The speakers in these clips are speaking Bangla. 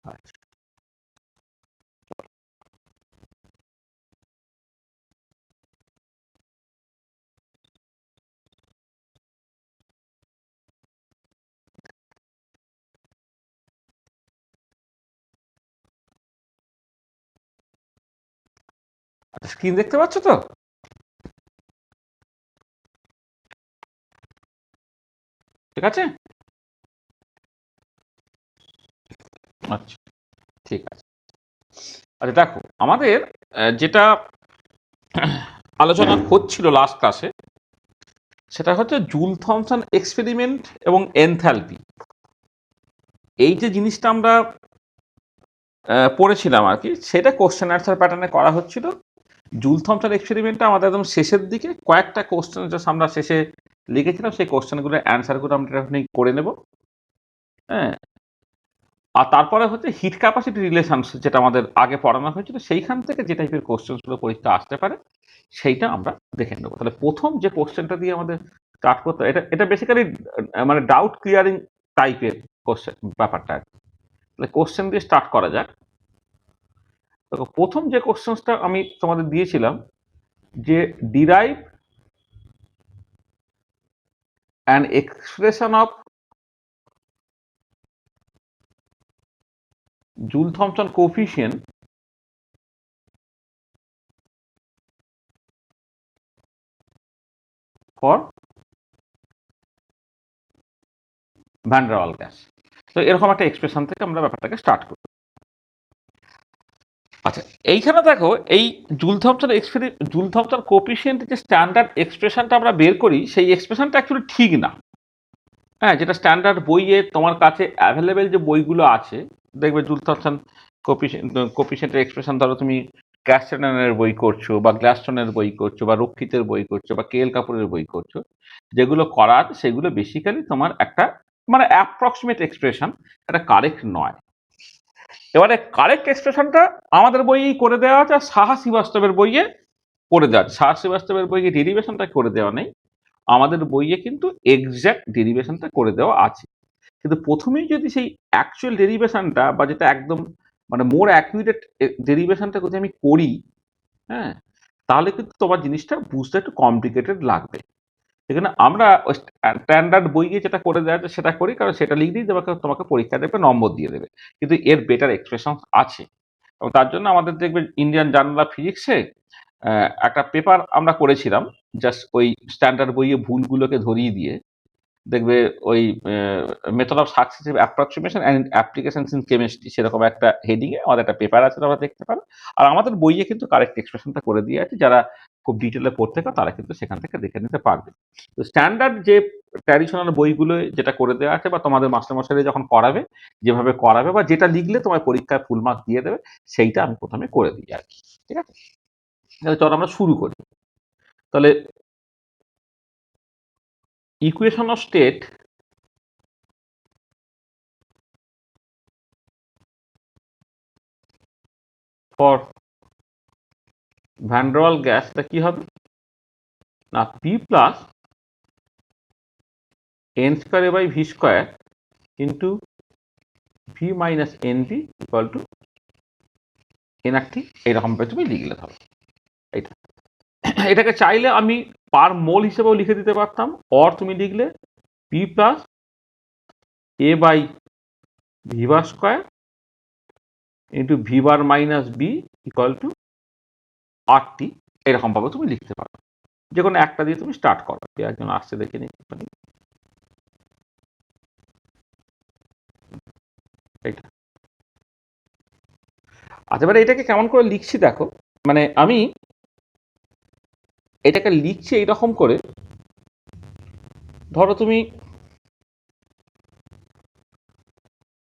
আচ্ছা, স্ক্রিন দেখতে পাচ্ছ তো? ঠিক আছে? আচ্ছা, ঠিক আছে। আচ্ছা দেখো, আমাদের যেটা আলোচনা হচ্ছিল লাস্ট ক্লাসে, সেটা হচ্ছে জুল থমসন এক্সপেরিমেন্ট এবং এনথ্যালপি। এই যে জিনিসটা আমরা পড়েছিলাম আর কি, সেটা কোশ্চেন অ্যান্সার প্যাটার্নে করা হচ্ছিল। জুল থমসন এক্সপেরিমেন্টটা আমাদের একদম শেষের দিকে কয়েকটা কোশ্চেন আমরা শেষে লিখেছিলাম, সেই কোশ্চেনগুলোর অ্যান্সারগুলো আমরা এখন করে নেব। হ্যাঁ, আর তারপরে হচ্ছে হিট ক্যাপাসিটি রিলেশনস, যেটা আমাদের আগে পড়ানো হয়েছিল, সেইখান থেকে যে টাইপের কোশ্চেনগুলো পরীক্ষা আসতে পারে সেইটা আমরা দেখে নেব। তাহলে প্রথম যে কোশ্চেনটা দিয়ে আমাদের স্টার্ট করতে, এটা এটা বেসিক্যালি মানে ডাউট ক্লিয়ারিং টাইপের কোশ্চেন ব্যাপারটা আর কি। তাহলে কোশ্চেন দিয়ে স্টার্ট করা যাক। তো প্রথম যে কোশ্চেনটা আমি তোমাদের দিয়েছিলাম, যে derive an expression of joule Thomson coefficient for van der Waals gas. তো এরকম একটা এক্সপ্রেশন থেকে আমরা ব্যাপারটাকে স্টার্ট করি। আচ্ছা, এইখানে দেখো, এই জুল থমসন কোফিশিয়েন্টের যে স্ট্যান্ডার্ড এক্সপ্রেশনটা আমরা বের করি, সেই এক্সপ্রেশনটা অ্যাকচুয়ালি ঠিক না। হ্যাঁ, যেটা স্ট্যান্ডার্ড বইয়ে তোমার কাছে অ্যাভেলেবেল যে বইগুলো আছে, দেখবে জুল থমসন কোফিশিয়েন্টের এক্সপ্রেশন, ধরো তুমি ক্যাস্টেনের বই করছো, বা গ্লাসস্টোনের বই করছো, বা রক্ষিতের বই করছো, বা কে এল কাপুরের বই করছো, যেগুলো করা আছে সেগুলো বেসিক্যালি তোমার একটা মানে অ্যাপ্রক্সিমেট এক্সপ্রেশন, এটা কারেক্ট নয়। এবারে কারেক্ট এক্সপ্রেশনটা আমাদের বইয়েই করে দেওয়া আছে, আর সাহা শ্রীবাস্তবের বইয়ে করে দেওয়া আছে। সাহা শ্রীবাস্তবের বইয়ে ডেরিভেশনটা করে দেওয়া নেই, আমাদের বইয়ে কিন্তু এক্সাক্ট ডেরিভেশনটা করে দেওয়া আছে। কিন্তু প্রথমেই যদি সেই অ্যাকচুয়াল ডেরিভেশনটা, বা যেটা একদম মানে মোর অ্যাকিউরেট ডেরিভেশনটা যদি আমি করি, হ্যাঁ, তাহলে কিন্তু তোমার জিনিসটা বুঝতে একটু কমপ্লিকেটেড লাগবে। এখানে আমরা স্ট্যান্ডার্ড বইয়ে যেটা করে দেওয়া আছে সেটা করি, কারণ সেটা লিখলেই তোমাকে তোমাকে পরীক্ষা দেবে, নম্বর দিয়ে দেবে। কিন্তু এর বেটার এক্সপ্রেশন আছে, এবং তার জন্য আমাদের দেখবে ইন্ডিয়ান জার্নাল অফ ফিজিক্সে একটা পেপার আমরা করেছিলাম, জাস্ট ওই স্ট্যান্ডার্ড বইয়ে ভুলগুলোকে ধরিয়ে দিয়ে। দেখবে ওই method of successive approximation and applications in chemistry, সেরকম একটা হেডিং এ আমাদের একটা পেপার আছে, তোমরা দেখতে পারো। আর আমাদের বইয়ে কিন্তু কারেক্ট এক্সপ্রেশনটা করে দিয়ে আছে, যারা খুব ডিটেলে পড়তে চাও তারা কিন্তু সেখান থেকে দেখে নিতে পারবে। তো স্ট্যান্ডার্ড যে ট্র্যাডিশনাল বইগুলো যেটা করে দেওয়া আছে, বা তোমাদের মাস্টারমশাইরা যখন করাবে, যেভাবে করাবে, বা যেটা লিখলে তোমার পরীক্ষায় ফুল মার্কস দিয়ে দেবে, সেইটা আমি প্রথমে করে দিই আর কি। ঠিক আছে? তাহলে চলো আমরা শুরু করি। তাহলে equation of state for van der Waals গ্যাসটা কি হবে না, P plus N square by V square into V minus N V equal to NRT, এইরকমভাবে তুমি লিখলে হবে। এইটা, এটাকে চাইলে আমি পার মোল হিসেবেও লিখে দিতে পারতাম, অর তুমি লিখলে P plus A by V bar square into V bar minus B equal to R T, এরকমভাবে তুমি লিখতে পারো। যে কোনো একটা দিয়ে তুমি স্টার্ট করো, একজন আসছে দেখে নিতে পারি। এইটা, আচ্ছা, এবারে এটাকে কেমন করে লিখছি দেখো। মানে আমি এটাকে লিখছি এইরকম করে, ধরো তুমি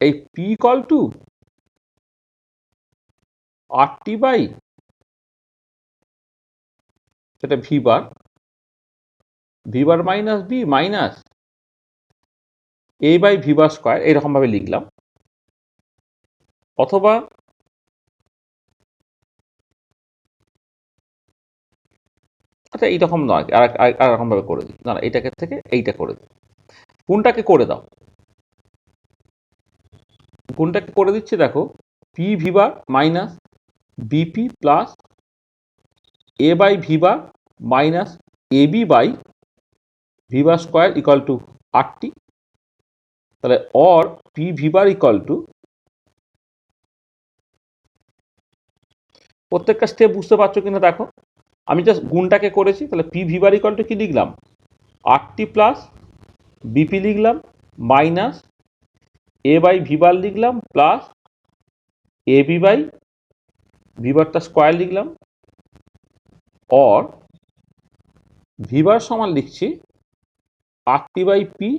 এই P equal to R T by, সেটা V bar minus B minus A by V bar square, এইরকম ভাবে লিখলাম। অথবা আচ্ছা, এইরকম নয়, আর রকম ভাবে করে দিই, না এইটাকে থেকে এইটা করে দিই। কোনটাকে করে দাও? গুণটাকে করে দিচ্ছি দেখো, P V bar minus BP plus A by V bar minus A B by V bar square equal to RT. তাহলে or P V bar equal to, প্রত্যেকটা স্টেপ বুঝতে পারছো কিনা দেখো, আমি জাস্ট গুণটাকে করেছি। তাহলে P V bar equal to কি লিখলাম, আরটি প্লাস বিপি লিখলাম minus A by V bar লিখলাম plus A B by V বারটা স্কোয়ার লিখলাম, অর ভি বার সমান লিখছি RT by P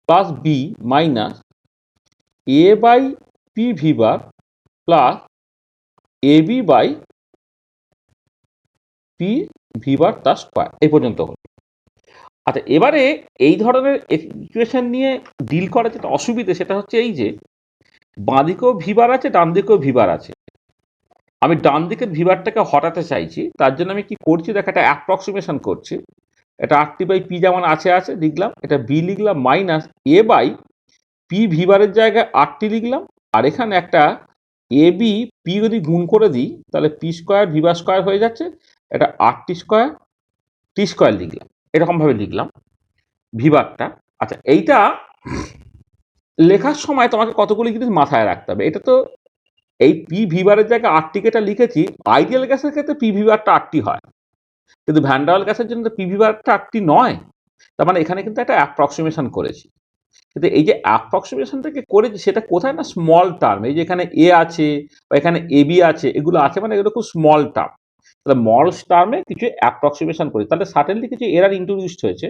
plus B minus A by P V bar plus A B by P V bar তার স্কোয়ার। এই পর্যন্ত হল। আচ্ছা, এবারে এই ধরনের ইকুয়েশন নিয়ে ডিল করার যেটা অসুবিধে সেটা হচ্ছে এই যে বাঁ দিকেও ভি বার আছে, ডান দিকেও ভি বার আছে। আমি ডান দিকের ভি বারটাকে হটাতে চাইছি, তার জন্য আমি কি করছি দেখো, একটা অ্যাপ্রক্সিমেশন করছি। এটা আরটি বাই পি যেমন আছে আছে লিখলাম, এটা বি লিখলাম minus A by P V বারের জায়গায় আরটি লিখলাম, আর এখানে একটা এ বি পি যদি গুণ করে দিই তাহলে P square V bar square হয়ে যাচ্ছে, এটা আরটি স্কোয়ার টি স্কোয়ার লিখলাম, এরকমভাবে লিখলাম ভি বারটা। আচ্ছা, এইটা লেখার সময় তোমাকে কতগুলি জিনিস মাথায় রাখতে হবে। এটা তো এই পি ভি বারের জায়গায় আরটিকে এটা লিখেছি, আইডিয়াল গ্যাসের ক্ষেত্রে পি ভি বারটা আরটি হয়, কিন্তু ভ্যান্ডাওয়াল গ্যাসের জন্য তো পি ভি বারটা আরটি নয়। তার মানে এখানে কিন্তু একটা অ্যাপ্রক্সিমেশন করেছি। কিন্তু এই যে অ্যাপ্রক্সিমেশনটাকে করেছি সেটা কোথায় না, স্মল টার্ম। এই যে এখানে এ আছে বা এখানে এ বি আছে, এগুলো আছে মানে এগুলো খুব স্মল টার্ম। তাহলে স্মল টার্মে কিছু অ্যাপ্রক্সিমেশন করি, তাহলে সার্টেনলি কিছু এরার ইন্ট্রোডিউসড হয়েছে,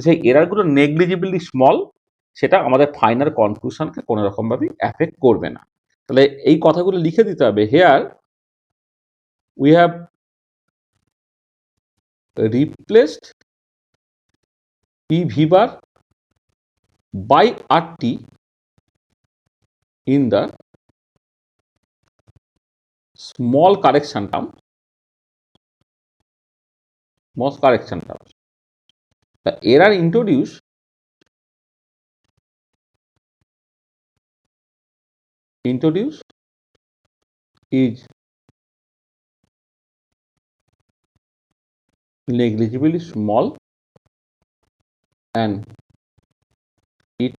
সেই এরারগুলো নেগলিজিবলি স্মল, সেটা আমাদের ফাইনাল কনক্লুশনকে কোনো রকমভাবেই অ্যাফেক্ট করবে না। তাহলে এই কথাগুলো লিখে দিতে হবে। Here we have replaced P V bar by RT in the small correction term, the error introduced is negligibly small and it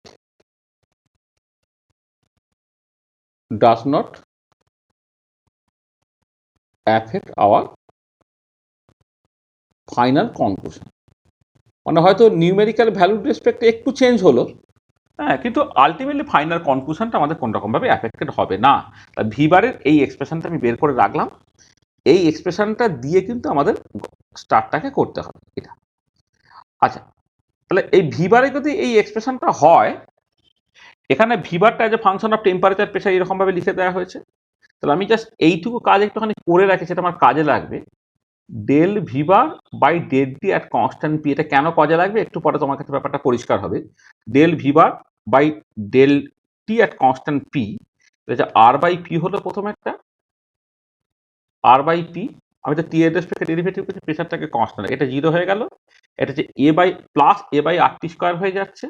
does not affect our final conclusion. মানে হয়তো নিউমেরিক্যাল ভ্যালুর রেসপেক্টে একটু চেঞ্জ হলো, হ্যাঁ, কিন্তু আলটিমেটলি ফাইনাল কনক্লুশনটা আমাদের কোন রকমভাবে অ্যাফেক্টেড হবে না। ভি বারের এই এক্সপ্রেশনটা আমি বের করে রাখলাম, এই এক্সপ্রেশনটা দিয়ে কিন্তু আমাদের স্টার্টটাকে করতে হবে এটা। আচ্ছা, তাহলে এই ভি বারে যদি এই এক্সপ্রেশনটা হয়, এখানে ভি বারটা as a function of temperature pressure এরকমভাবে লিখে দেওয়া হয়েছে। তাহলে আমি জাস্ট এইটুকু কাজ একটুখানি করে রাখি, সেটা আমার কাজে লাগবে। Del V bar by del T at constant P, এটা কেন কাজে লাগবে একটু পরে তোমার কাছে ব্যাপারটা পরিষ্কার হবে। Del V bar by del T at constant P, আর বাই পি হলো প্রথম একটা, আর বাই পি, আমি তো টি এর রেসপেক্টে ডেরিভেটিভ করছি, প্রেশারটাকে কনস্ট্যান্ট, এটা 0 হয়ে গেল। এটা হচ্ছে A by plus A by R T square হয়ে যাচ্ছে,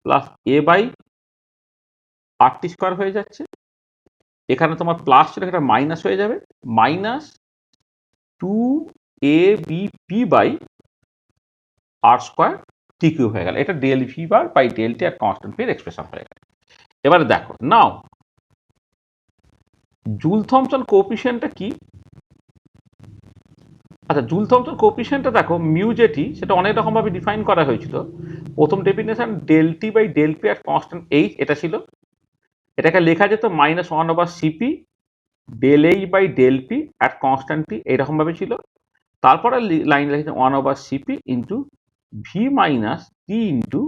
plus A by R T square হয়ে যাচ্ছে। এখানে তোমার প্লাস ছিল, এটা মাইনাস হয়ে যাবে, minus 2ab by R square T Q হয়ে গেল। এটা del V bar by del T আর কনস্ট্যান্ট পির এক্সপ্রেশন হয়ে গেল। এবারে দেখো নাও জুল থমসন কোএফিসিয়েন্টটা কি। আচ্ছা, জুল থমসন কোএফিসিয়েন্টটা দেখো মিউ যেটি, সেটা অনেক রকম ভাবে ডিফাইন করা হয়েছিল। প্রথম definition del T by del P আর কনস্ট্যান্ট এইচ, এটা ছিল। এটাকে লেখা যেত -1/cp del H by del P at constant T, এইরকম ভাবে ছিল। তারপরে লাইন লিখেছে 1/cp into V minus T into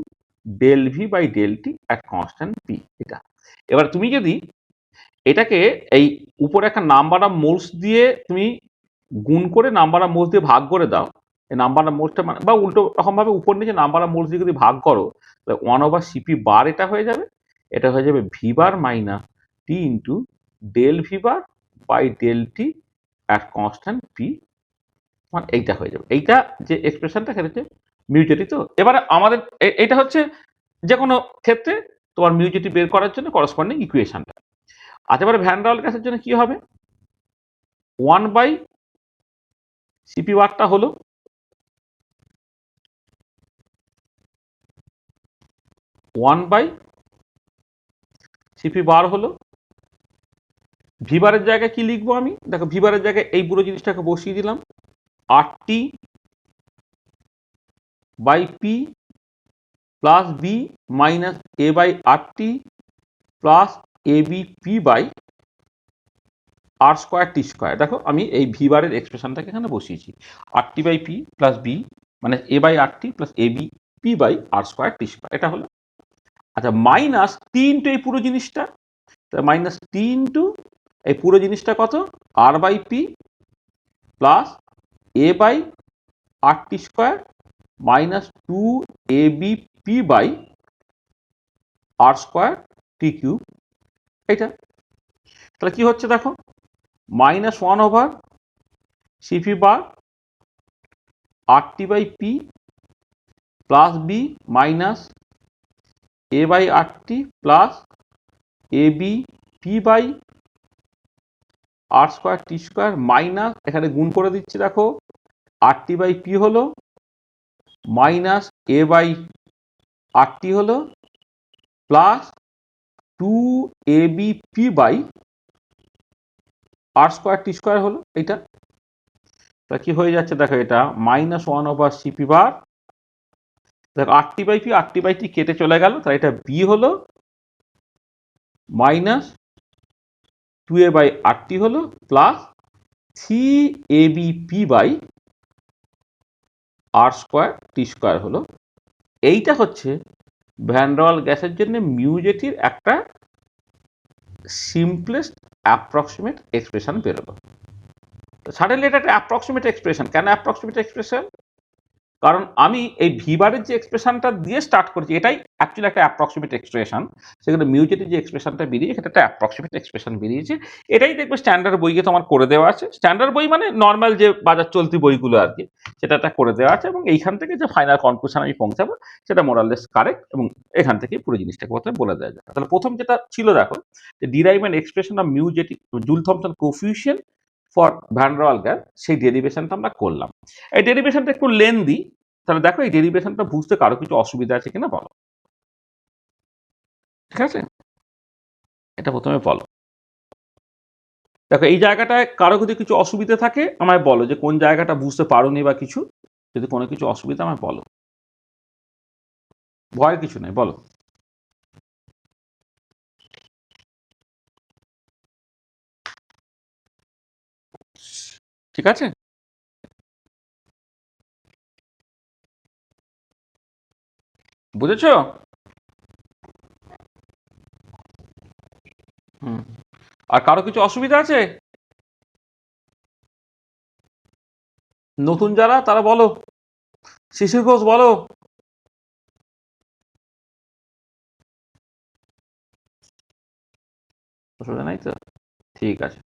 del V by del T at constant P, এটা। এবার তুমি যদি এটাকে এই উপরে একটা নাম্বার অফ মোলস দিয়ে তুমি গুণ করে নাম্বার অফ মোলস দিয়ে ভাগ করে দাও, এই নাম্বার অফ মোলসটা মানে, বা উল্টো রকম ভাবে উপর নিচে নাম্বার অফ মোলস দিয়ে যদি ভাগ করো, তাহলে 1/cp বার এটা হয়ে যাবে। এটা হয়ে যাবে V bar minus T into del V bar by del T at constant P, মানে এইটা হয়ে যাবে। এইটা যে এক্সপ্রেশনটা সেটা হচ্ছে মিউচুয়ালি। তো এবারে আমাদের এইটা হচ্ছে যে কোনো ক্ষেত্রে তোমার মিউজিটি বের করার জন্য করসপন্ডিং ইকুয়েশনটা। আচ্ছা, এবারে ভ্যান ডার ওয়াল গ্যাসের জন্য কি হবে? 1/CP বারটা হলো 1/CP বার হলো। ভি বারের জায়গায় কি লিখবো আমি? দেখো, ভি বারের জায়গায় এই পুরো জিনিসটাকে বসিয়ে দিলাম, RT/P plus B minus A/RT plus AB/P/R²T²। দেখো, আমি এই ভি বারের এক্সপ্রেশনটাকে এখানে বসিয়েছি, RT/P প্লাস বি মানে A/RT প্লাস AB/P/R²T², এটা হলো। আচ্ছা, মাইনাস 3 ইন্টু এই পুরো জিনিসটা, মাইনাস 3 ইন্টু এই পুরো জিনিসটা কত? R/P plus A/RT² minus 2ABP/R²T³ এইটা। তাহলে কি হচ্ছে দেখো, -1/CP bar RT/P plus B minus A/RT plus AB/R²T² minus, এখানে গুণ করে দিচ্ছি, দেখো RT/P হলো মাইনাস A/RT হলো প্লাস 2ABP/R²T² হলো এইটা। তা কি হয়ে যাচ্ছে দেখো, এটা -1/CP বার, দেখো RT/P কেটে চলে গেল, তাই এটা বি হলো মাইনাস 2A/RT হলো প্লাস 3ABP/R²T² হলো। এইটা হচ্ছে ভ্যান ডার ওয়াল গ্যাসের জন্য মিউজেটির একটা সিম্পলেস্ট অ্যাপ্রক্সিমেট এক্সপ্রেশন বেরোলো। সাডেনলি এটা একটা অ্যাপ্রক্সিমেট এক্সপ্রেশন। কেন অ্যাপ্রক্সিমেট এক্সপ্রেশন? কারণ আমি এই ভি বারের যে এক্সপ্রেশনটা দিয়ে স্টার্ট করেছি, এটাই অ্যাকচুয়ালি একটা অ্যাপ্রক্সিমেট এক্সপ্রেশন। সেখানে মিউজেটের যে এক্সপ্রেশনটা বেরিয়েছে, সেটা একটা অ্যাপ্রক্সিমেট এক্সপ্রেশন বেরিয়েছে। এটাই দেখবে স্ট্যান্ডার্ড বইয়ে তোমার করে দেওয়া আছে। স্ট্যান্ডার্ড বই মানে নর্মাল যে বাজার চলতি বইগুলো আর কি, সেটা একটা করে দেওয়া আছে, এবং এইখান থেকে যে ফাইনাল কনক্লুশন আমি পৌঁছাবো সেটা মোরাললেস কারেক্ট, এবং এখান থেকে পুরো জিনিসটাকে প্রথমে বলে দেওয়া যায়। তাহলে প্রথম যেটা ছিল, দেখো, যে ডিরাইভ অ্যান এক্সপ্রেশন অফ মিউজেটিক Joule Thomson coefficient for van der Waals gas, সেই ডেরিভেশনটা আমরা করলাম। এই ডেরিভেশনটা একটু লেন্দি। তাহলে দেখো, এই ডেরিভেশনটা বুঝতে কারো কিছু অসুবিধা আছে কিনা বলো। ঠিক আছে, এটা প্রথমে বলো। দেখো, এই জায়গাটায় কারো যদি কিছু অসুবিধা থাকে আমায় বলো, যে কোন জায়গাটা বুঝতে পারোনি বা কিছু। যদি কোনো কিছু অসুবিধা আমায় বলো, ভয়ের কিছু নেই, বলো। ঠিক আছে, বুঝেছো? হুম। আর কারো কিছু অসুবিধা আছে? নতুন যারা, তারা বলো। শিশির ঘোষ, বলো। অসুবিধা নাই তো? ঠিক আছে,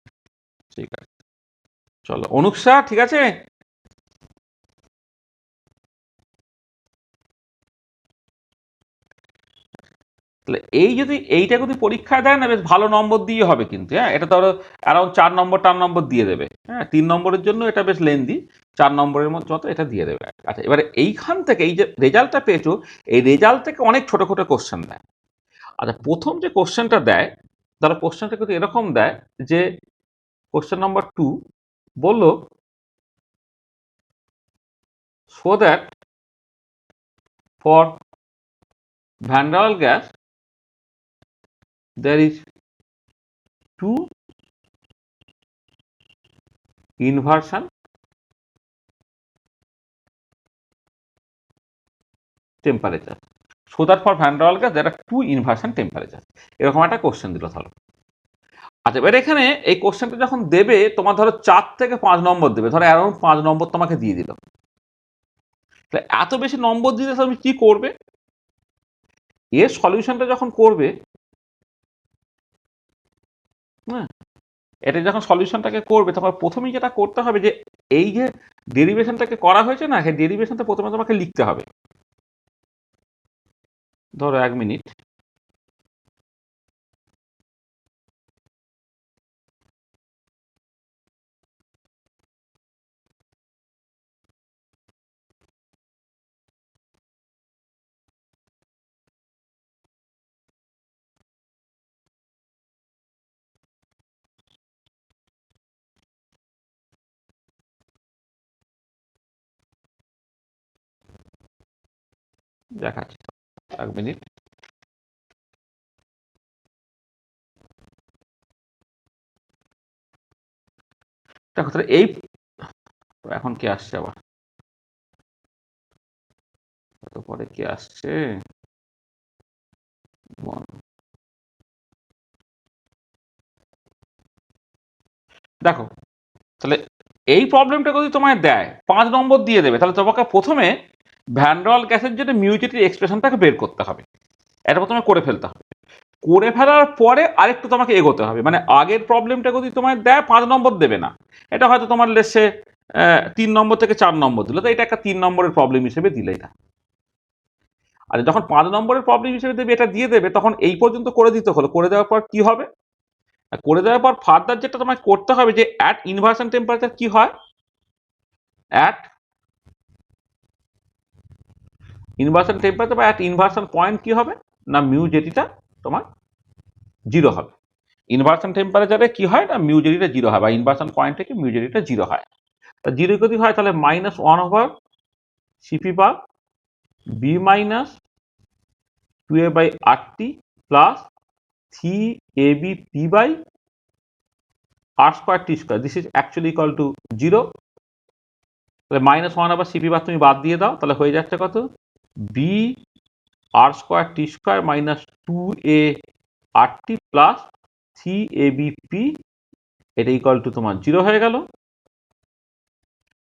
ঠিক আছে, চলো। অনুক্ষা, ঠিক আছে। তাহলে এইটা যদি পরীক্ষায় দেয় না, বেশ ভালো নম্বর দিয়ে হবে কিন্তু। হ্যাঁ, এটা ধরো অ্যারাউন্ড 4 নম্বর দিয়ে দেবে। হ্যাঁ, 3 নম্বরের জন্য এটা বেশ লেন্দি, 4 নম্বরের মতো যত এটা দিয়ে দেবে। আচ্ছা, এবারে এইখান থেকে এই যে রেজাল্টটা পেয়েছো, এই রেজাল্ট থেকে অনেক ছোট ছোট কোশ্চেন দেয়। আচ্ছা, প্রথম যে কোশ্চেনটা দেয়, তাহলে কোশ্চেনটা কিন্তু এরকম দেয়, যে কোশ্চেন নাম্বার 2 বললো, show that for van der Waals gas there is 2 inversion temperature. So that for van der Waals gas there are 2 inversion temperature. এরকম একটা কোশ্চেন দিল, ধরো। আচ্ছা, এবার এখানে এই কোশ্চেনটা যখন দেবে, তোমার ধরো 4 থেকে 5 নম্বর দেবে, ধরো অ্যারাউন্ড 5 নম্বর তোমাকে দিয়ে দিল। তাহলে এত বেশি নম্বর দিলে তুমি কি করবে? এর সলিউশনটা যখন করবে, হ্যাঁ, এটা যখন সলিউশনটাকে করবে, তখন প্রথমেই যেটা করতে হবে, যে এই যে ডেরিভেশনটাকে করা হয়েছে না, সেই ডেরিভেশনটা প্রথমে তোমাকে লিখতে হবে। ধরো 1 মিনিট। দেখাচ্ছি, 1 মিনিট। দেখো তাহলে এই এখন কি আসছে আবার, পরে কি আসছে, দেখো তাহলে এই প্রবলেমটা যদি তোমায় দেয় 5 নম্বর দিয়ে দেবে, তাহলে তোমাকে প্রথমে ভ্যান গ্যাসের জন্য মিউজিটির এক্সপ্রেশনটাকে বের করতে হবে। এটা প্রথমে করে ফেলতে হবে। করে ফেলার পরে আরেকটু তোমাকে এগোতে হবে, মানে আগের প্রবলেমটা যদি তোমায় দেয় 5 নম্বর দেবে না, এটা হয়তো তোমার লেসে 3 নম্বর থেকে 4 নম্বর দিল, তো এটা একটা 3 নম্বরের প্রবলেম হিসেবে দিলে এটা। আর যখন 5 নম্বরের প্রবলেম হিসেবে দেবে, এটা দিয়ে দেবে, তখন এই পর্যন্ত করে দিতে হলো। করে দেওয়ার পর কি হবে, করে দেওয়ার পর ফার্দার যেটা তোমায় করতে হবে যে অ্যাট ইনভার্সন টেম্পারেচার কি হয়, অ্যাট ইনভার্সন টেম্পারেচার বা অ্যাট ইনভার্সন পয়েন্ট কি হবে না, মিউ জেটিটা তোমার 0 হবে। ইনভার্সন টেম্পারেচারে কি হয় না, মিউ জেটিটা 0 হয়, বা ইনভার্সন পয়েন্ট থেকে মিউ জেটিটা 0 হয়। তা 0 যদি হয় তাহলে -1/Cp bar B minus 2a/RT plus 3abp/r²t²। This is actually equal to 0। তাহলে -1/Cp বার তুমি বাদ দিয়ে দাও, তাহলে হয়ে যাচ্ছে কত, B r²t² minus 2a/RT plus 3abp, এটা ইকুয়াল টু তোমার 0 হয়ে গেল।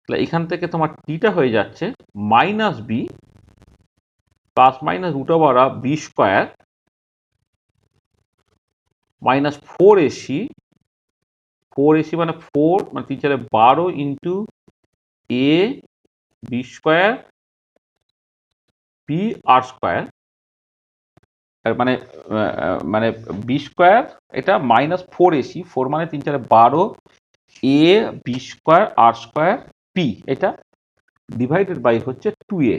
তাহলে এখান থেকে তোমার টিটা হয়ে যাচ্ছে -b plus minus √b² minus 4ac, 4ac মানে 4 মানে 3 4 12 into a b² b r², মানে মানে b² এটা -4ac, 4 মানে 3 4 12 a b² r² p, এটা ডিভাইডেড বাই হচ্ছে 2a,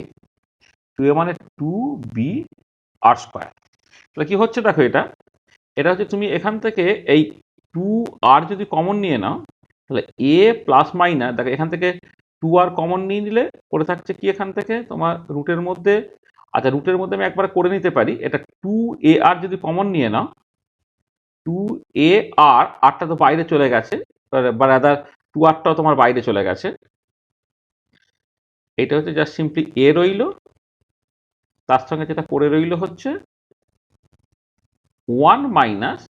2a মানে 2b r²। তাহলে কি হচ্ছে দেখো, এটা এটা হচ্ছে তুমি এখান থেকে এই 2r যদি কমন নিয়ে নাও, তাহলে a প্লাস মাইনাস, দেখো এখান থেকে 2r কমন নিয়ে নিলে পড়ে থাকছে কি এখান থেকে তোমার রুটের মধ্যে। আচ্ছা, রুটের মধ্যে আমি একবার করে নিতে পারি, এটা 2ar যদি কমন নিয়ে নাও, 2ar, আরটা তো বাইরে চলে গেছে, বা রাদার 2rটাও তোমার বাইরে চলে গেছে, এটা হচ্ছে জাস্ট সিম্পলি a রইল, তার সঙ্গে যেটা পড়ে রইল হচ্ছে 1 মাইনাস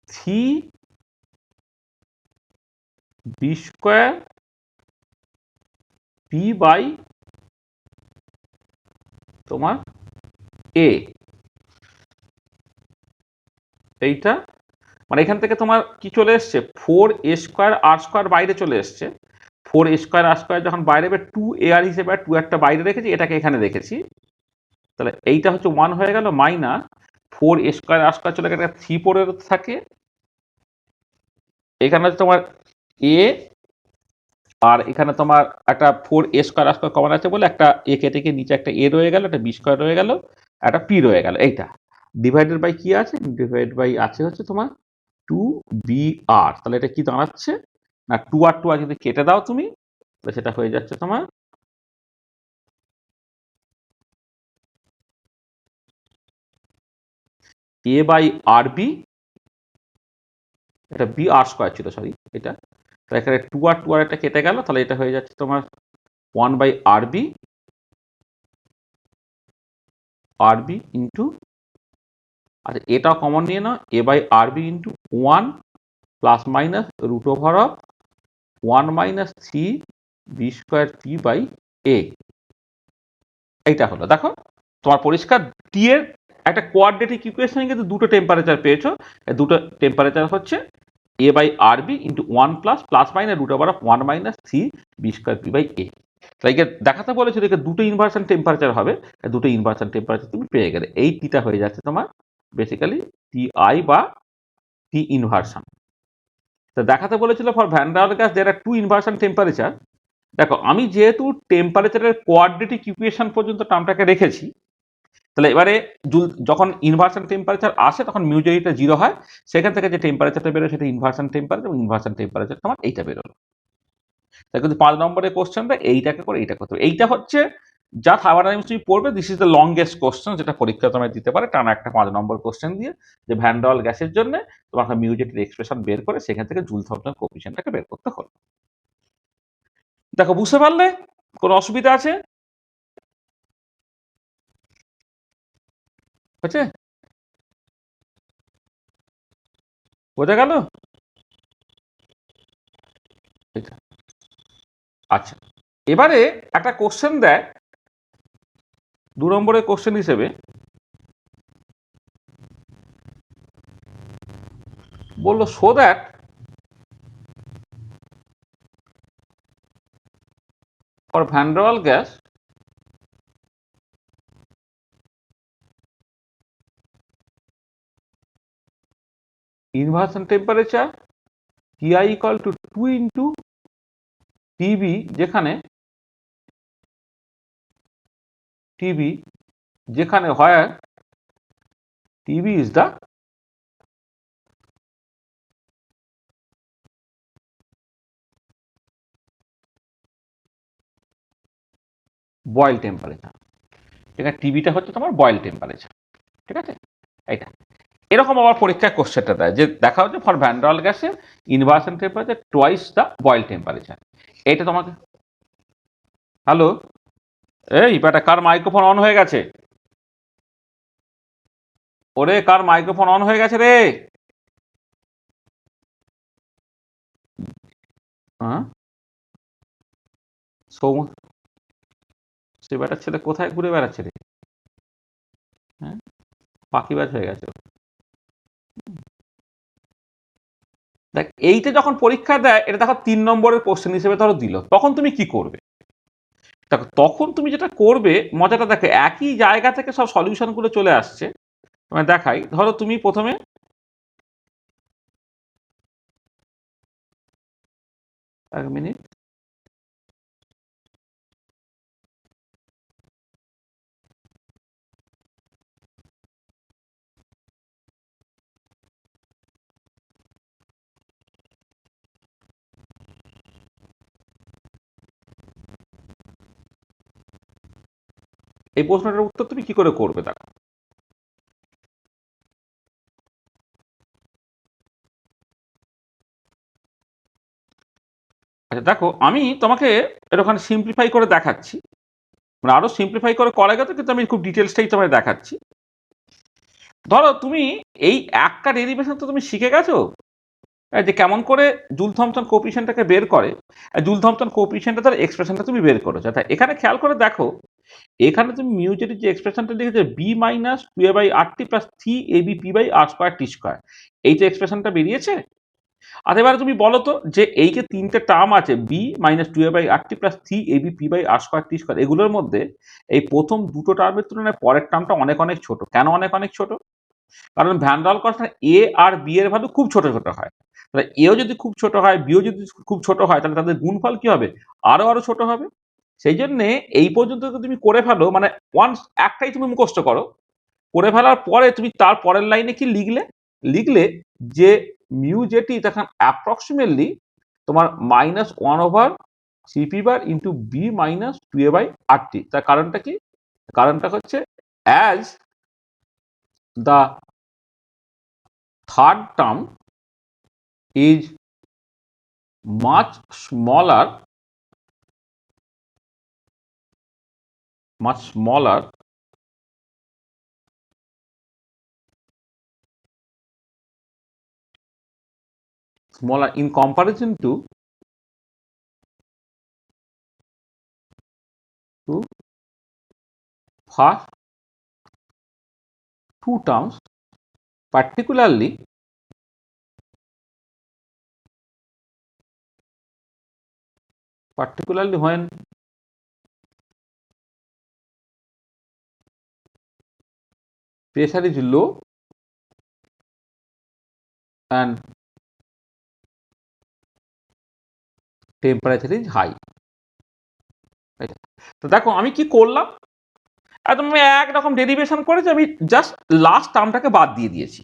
3b² p বাই তোমার a, এইটা মানে এখান থেকে তোমার কি চলে এসছে, 4a² r² বাইরে চলে এসছে। 4a² r² যখন বাইরে, 2ar হিসেবে 2 বাইরে রেখেছি, এটাকে এখানে রেখেছি, তাহলে এইটা হচ্ছে 1 হয়ে গেল, মাইনাস 4a² r² চলে গেলে 3 পড়ে থাকে, এখানে হচ্ছে তোমার a, আর এখানে তোমার একটা 4a² r² কমন আছে বলে একটা a কেটে গিয়ে নিচে একটা a রয়ে গেল, একটা b² রয়ে গেল, একটা p রয়ে গেল। এইটা ডিভাইডেড বাই কি আছে, ডিভাইড বাই আছে হচ্ছে তোমার 2br। তাহলে এটা কি দাঁড়াচ্ছে না, 2r 2r যদি কেটে দাও তুমি, তাহলে সেটা হয়ে যাচ্ছে তোমার a/rb, এটা br² ছিল, সরি এটা, তাহলে এখানে 2r 2r এটা কেটে গেল, তাহলে এটা হয়ে যাচ্ছে তোমার 1/rb ইন্টু, আচ্ছা এটাও কমন নিয়ে নাও, a/rb into 1 plus minus √1 minus 3b² p/a, এইটা হলো। দেখো তোমার পরিষ্কার টি এর একটা কোয়াড্রেটিক ইকুয়েশনে কিন্তু দুটো টেম্পারেচার পেয়েছো, দুটো টেম্পারেচার হচ্ছে a/rb into 1 plus minus √1 minus 3b² p/a। তাই দেখাতে বলেছিল যে দুটো ইনভার্সন টেম্পারেচার হবে, দুটো ইনভার্সন টেম্পারেচার তুমি পেয়ে গেলে, এই টিটা হয়ে যাচ্ছে তোমার বেসিক্যালি টি আই বা টি ইনভার্সন। তো দেখাতে বলেছিল for van der gas there are 2 inversion temperature. দেখো আমি যেহেতু টেম্পারেচারের কোয়াড্রেটিক ইকুয়েশন পর্যন্ত টার্মটাকে রেখেছি, তাহলে এবারে যখন ইনভার্সন টেম্পারেচার আসে তখন মিউজেরিটা 0 হয়, সেখান থেকে যে টেম্পারেচারটা বেরোয় সেটা ইনভার্সন টেম্পারেচার, এবং ইনভার্সন টেম্পারেচার তোমার এইটা বেরোলো। তাই কিন্তু 5 নম্বরের কোশ্চেনটা এইটাকে করে এইটা করতে হবে। এইটা হচ্ছে যা থার্মোডাইনামিক্স তুমি পড়বে, this is the longest question, যেটা পরীক্ষা তোমায় দিতে পারে টানা একটা 5 নম্বর কোশ্চেন দিয়ে, যে ভ্যান ডার ওয়াল গ্যাসের জন্য তোমাকে মিউ জেটির এক্সপ্রেশন বের করে সেখান থেকে জুল থমসন কোএফিসিয়েন্টটাকে বের করতে হলো। দেখো বুঝতে পারলে? কোনো অসুবিধা আছে? হয়েছে? বোঝা গেল? আচ্ছা, এবারে একটা কোশ্চেন দেয় 2 নম্বরের কোশ্চেন হিসেবে, বললো show that for van der Waals gas inversion temperature Ti equal to 2 into TB, যেখানে TB যেখানে where TB is the Boyle temperature. এখানে টিবিটা হচ্ছে তোমার বয়েল টেম্পারেচার, ঠিক আছে? এইটা এরকম আবার পরীক্ষায় কোশ্চেনটা দেয় যে দেখা হচ্ছে ফর ভ্যান ডার ওয়াল গ্যাসের inversion temperature twice the Boyle temperature. এটা তোমাকে, হ্যালো, এই বেটা কার মাইক্রোফোন অন হয়ে গেছে? ওরে কার মাইক্রোফোন অন হয়ে গেছে রে? হ্যাঁ, সৌম, সে বেটার ছেলে কোথায় ঘুরে বেড়াচ্ছে রে? হ্যাঁ, পাখিবাজ হয়ে গেছে। দেখ এইটা যখন পরীক্ষা দেয়, এটা দেখো 3 নম্বরের কোশ্চেন হিসেবে ধরো দিল, তখন তুমি কি করবে? দেখো তখন তুমি যেটা করবে, মজাটা দেখো, একই জায়গা থেকে সব সলিউশন গুলো চলে আসছে। মানে দেখাই, ধরো তুমি প্রথমে, এক মিনিট, এই প্রশ্নটার উত্তর তুমি কি করে করবে দেখো। আচ্ছা দেখো, আমি তোমাকে এটা ওখানে সিম্পলিফাই করে দেখাচ্ছি, মানে আরো সিম্পলিফাই করে করা গেছে, কিন্তু আমি খুব ডিটেলসটাই তোমায় দেখাচ্ছি। ধরো তুমি এই একটা ডেরিভেশন তো তুমি শিখে গেছো, যে কেমন করে জুল থমসন কোএফিসিয়েন্টটাকে বের করে, জুল থমসন কোএফিসিয়েন্টটা তার এক্সপ্রেশনটা তুমি বের করেছো। তাই এখানে খেয়াল করে দেখো, এখানে তুমি মিউ জেটির যে এক্সপ্রেশনটা লিখেছো B minus two A by R T plus three A B P by R square T square, এই যে এক্সপ্রেশনটা বেরিয়েছে। আর এবারে তুমি বলো তো যে এই যে তিনটে টার্ম আছে B minus two A by R T plus three A B P by R square T square, এগুলোর মধ্যে এই প্রথম দুটো টার্মের তুলনায় পরের টার্মটা অনেক অনেক ছোট। কেন অনেক অনেক ছোট? কারণ ভ্যান ডার ওয়াল কনস্ট্যান্ট এ আর বি এর ভ্যালু খুব ছোট ছোট হয়। তাহলে এও যদি খুব ছোট হয়, বিও যদি খুব ছোট হয়, তাহলে তাদের গুণফল কি হবে? আরো আরো ছোট হবে। সেই জন্যে এই পর্যন্ত যদি তুমি করে ফেলো, মানে ওয়ান্স একটাই তুমি মুখস্থ করো, করে ফেলার পরে তুমি তার পরের লাইনে কি লিখলে? লিখলে যে মিউ জেটি তখন অ্যাপ্রক্সিমেটলি তোমার minus one over CP bar into B minus two A by R T. তার কারণটা কি? কারণটা হচ্ছে as the third term is much smaller, much smaller smaller in comparison to first two terms, particularly when pressure is low and temperature is high. তো দেখো আমি কি করলাম, একদম আমি একরকম ডেরিভেশন করেছি, আমি জাস্ট লাস্ট টার্মটাকে বাদ দিয়ে দিয়েছি।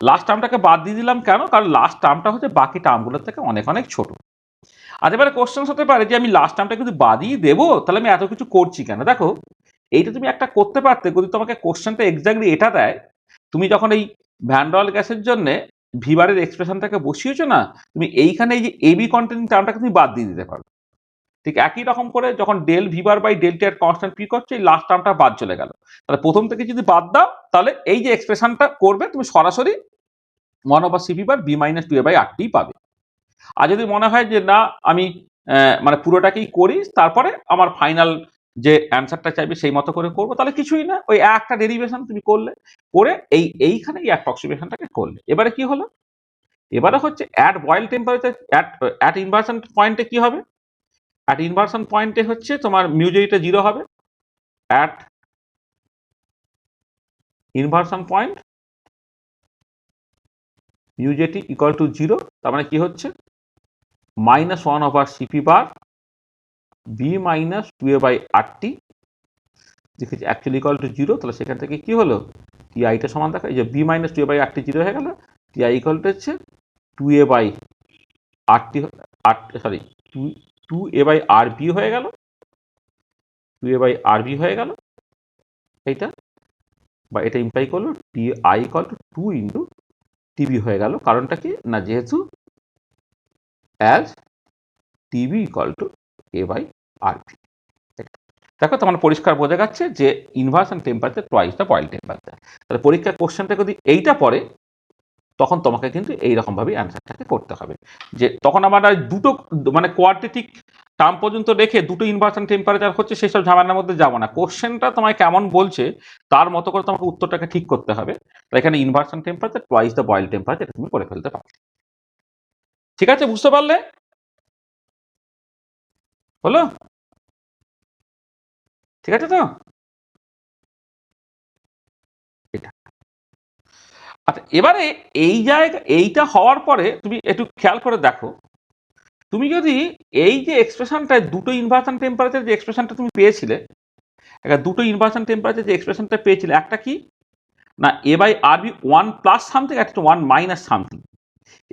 লাস্ট টার্মটাকে বাদ দিয়ে দিলাম কেন? কারণ লাস্ট টার্মটা হচ্ছে বাকি টার্মগুলোর থেকে অনেক অনেক ছোট। আর এবারে কোশ্চেন হতে পারে যে আমি লাস্ট টার্মটা কিন্তু বাদই দেবো, তাহলে আমি এত কিছু করছি কেন? দেখো, এইটা তুমি একটা করতে পারতে যদি তোমাকে কোশ্চেনটা এক্স্যাক্টলি এটা দেয়, তুমি যখন এই ভ্যান ডল গ্যাসের জন্য ভিবারের এক্সপ্রেশনটাকে বসিয়েছো না, তুমি এইখানে এই যে এবি কন্টেন্ট টার্মটাকে তুমি বাদ দিয়ে দিতে পারো। ঠিক একই রকম করে যখন ডেল ভিবার বাই ডেল টি এর কনস্ট্যান্ট পি করছো, এই লাস্ট টার্মটা বাদ চলে গেল। তাহলে প্রথম থেকে যদি বাদ দাও, তাহলে এই যে এক্সপ্রেশনটা করবে তুমি সরাসরি 1 CP bar B minus two A by R T পাবে। আর যদি মনে হয় যে না আমি মানে পুরোটাকেই করি, তারপরে আমার ফাইনাল যে অ্যান্সারটা চাইবে সেই মতো করে করবো, তাহলে কিছুই না, ওই একটা ডেরিভেশন তুমি করলে, করে এইখানে এই অ্যাপ্রক্সিমেশনটাকে করলে। এবারে কি হলো? এবারে হচ্ছে at Boyle temperature at inversion পয়েন্টে কি হবে? অ্যাট ইনভার্সন পয়েন্টে হচ্ছে তোমার মিউজেরিটা 0 হবে। At inversion point mu JT equal to 0, তার মানে কি হচ্ছে -1/cp bar B minus two A by R T, দেখেছি অ্যাকচুয়ালি ইকুয়াল টু 0। তাহলে সেখান থেকে কি হলো, টি আইটা সমান দেখা, এই যে B minus two A by R T 0 হয়ে গেল, টি আই ইকুয়াল টু হচ্ছে two A by R T, sorry two A by R B হয়ে গেল, two A by R B হয়ে গেল এইটা, বা এটা ইমপ্লাই করলো T I equal to 2 into TB হয়ে গেল। কারণটা কি না, যেহেতু as TB equal to A by R B. দেখো তোমার পরিষ্কার বোঝা যাচ্ছে যে inversion temperature twice the Boyle temperature. তাহলে পরীক্ষার কোশ্চেনটা যদি এইটা পড়ে, তখন তোমাকে কিন্তু এইরকম ভাবে অ্যান্সারটাকে করতে হবে। যে তখন আমার আর দুটো মানে কোয়াড্রেটিক টার্ম পর্যন্ত রেখে দুটো ইনভার্সন টেম্পারেচার হচ্ছে সেসব ঝামেলার মধ্যে যাবো না। কোশ্চেনটা তোমায় কেমন বলছে তার মতো করে তোমাকে উত্তরটাকে ঠিক করতে হবে। তাই এখানে inversion temperature twice the Boyle temperature এটা তুমি করে ফেলতে পারো। ঠিক আছে, বুঝতে পারলে? হলো? ঠিক আছে তো? এটা আচ্ছা, এবারে এই এইটা হওয়ার পরে তুমি একটু খেয়াল করে দেখো, তুমি যদি এই যে এক্সপ্রেশনটা দুটো ইনভার্সন টেম্পারেচার যে এক্সপ্রেশনটা তুমি পেয়েছিলে, একটা দুটো ইনভার্সন টেম্পারেচার যে এক্সপ্রেশনটা পেয়েছিলে, একটা কি না এ বাই আর বি 1 + সামথিং, একটা 1 - সামথিং।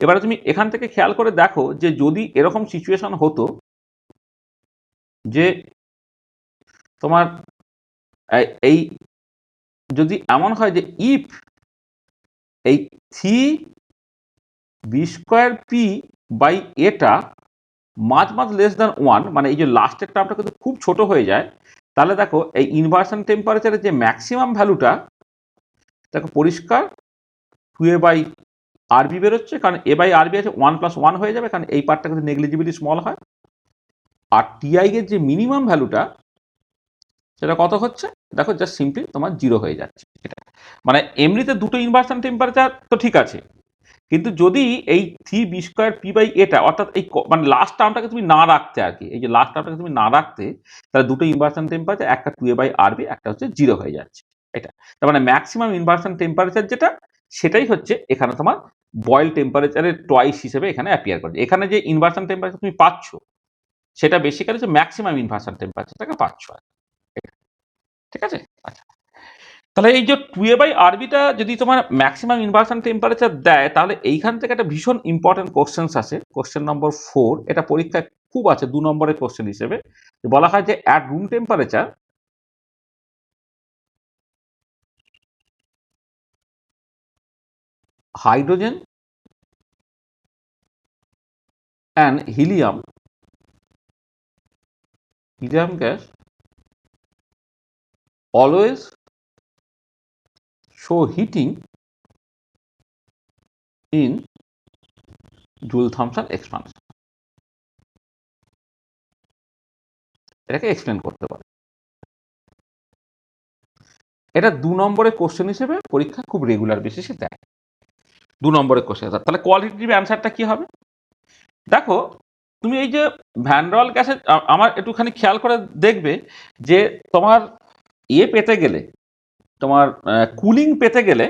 এবারে তুমি এখান থেকে খেয়াল করে দেখো যে যদি এরকম সিচুয়েশন হতো যে তোমার এই যদি এমন হয় যে ইফ এই three B square P by এটা মাছ লেস দ্যান 1, মানে এই যে লাস্টের টার্মটা কিন্তু খুব ছোট হয়ে যায়, তাহলে দেখো এই ইনভার্সন টেম্পারেচারের যে ম্যাক্সিমাম ভ্যালুটা দেখো পরিষ্কার 2a বাই আর বি বেরোচ্ছে, কারণ এ বাই আর বি আছে 1 + 1 হয়ে যাবে, কারণ এই পার্টটা কিন্তু নেগলিজিবলি স্মল হয়। আর টিআই এর যে মিনিমাম ভ্যালুটা সেটা কত হচ্ছে, দেখো জাস্ট সিম্পলি তোমার 0 হয়ে যাচ্ছে। এটা মানে এমনিতে দুটো ইনভার্সন টেম্পারেচার তো ঠিক আছে, কিন্তু যদি এই three B square P by এটা অর্থাৎ এই মানে লাস্ট টার্মটাকে তুমি না রাখতে আর কি, এই যে লাস্ট টার্মটাকে তুমি না রাখতে, তাহলে দুটো ইনভার্সন টেম্পারেচার, একটা 2a বাই আর বি, একটা হচ্ছে 0 হয়ে যাচ্ছে। এটা তার মানে ম্যাক্সিমাম ইনভার্সন টেম্পারেচার যেটা, সেটাই হচ্ছে এখানে তোমার বয়েল টেম্পারেচারের টয়েস হিসেবে এখানে অ্যাপিয়ার করছে। এখানে যে ইনভার্সন টেম্পারেচার তুমি পাচ্ছ, সেটা বেসিক্যালি যে ম্যাক্সিমাম ইনভার্সন টেম্পারেচারটাকে পাচ্ছ আর কি। ঠিক আছে? আচ্ছা, তাহলে এই যে 2a বাই আরবিটা যদি তোমার ম্যাক্সিমাম ইনভার্সন টেম্পারেচার দেয়, তাহলে এইখান থেকে একটা ভীষণ ইম্পর্টেন্ট কোশ্চেন আছে, কোশ্চেন নম্বর 4। এটা পরীক্ষায় খুব আছে 2 নম্বরের কোশ্চেন হিসেবে। বলা হয় যে at room temperature hydrogen and helium gas always show heating in Joule Thomson expansion. এটাকে এক্সপ্লেন করতে পারে। এটা 2 নম্বরের কোশ্চেন হিসেবে পরীক্ষা খুব রেগুলার বেসিসে দেয়। 2 নম্বরের কোশ্চেন। তাহলে কোয়ালিটেটিভ অ্যান্সারটা কি হবে? দেখো, তুমি এই যে ভ্যান ডল গ্যাসের আমার একটুখানি খেয়াল করে দেখবে যে তোমার পেতে গেলে, তোমার কুলিং পেতে গেলে,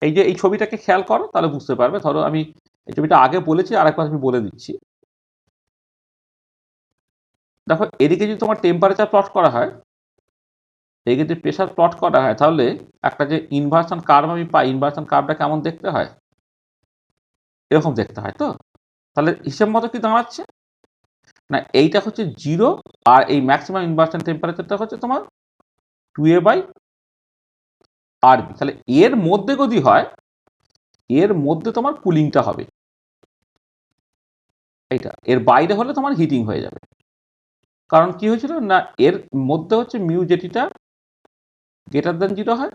এই যে এই ছবিটাকে খেয়াল করো তাহলে বুঝতে পারবে। ধরো আমি এই ছবিটা আগে বলেছি, আরেকবার আমি বলে দিচ্ছি। দেখো, এদিকে যদি তোমার টেম্পারেচার প্লট করা হয়, এদিকে যদি প্রেশার প্লট করা হয়, তাহলে একটা যে ইনভার্সন কার্ভ আমি পাই, ইনভার্সন কার্ভটা কেমন দেখতে হয়, এরকম দেখতে হয়। তো তাহলে হিসেব মতো কি দাঁড়াচ্ছে, না এইটা হচ্ছে 0 আর এই ম্যাক্সিমাম ইনভার্সন টেম্পারেচারটা হচ্ছে তোমার 2a/RB। তাহলে এর মধ্যে যদি হয়, এর মধ্যে তোমার কুলিংটা হবে, এইটা এর বাইরে হলে তোমার হিটিং হয়ে যাবে। কারণ কি হয়েছিল না, এর মধ্যে হচ্ছে মিউ জেটিটা গ্রেটার দ্যান 0 হয়,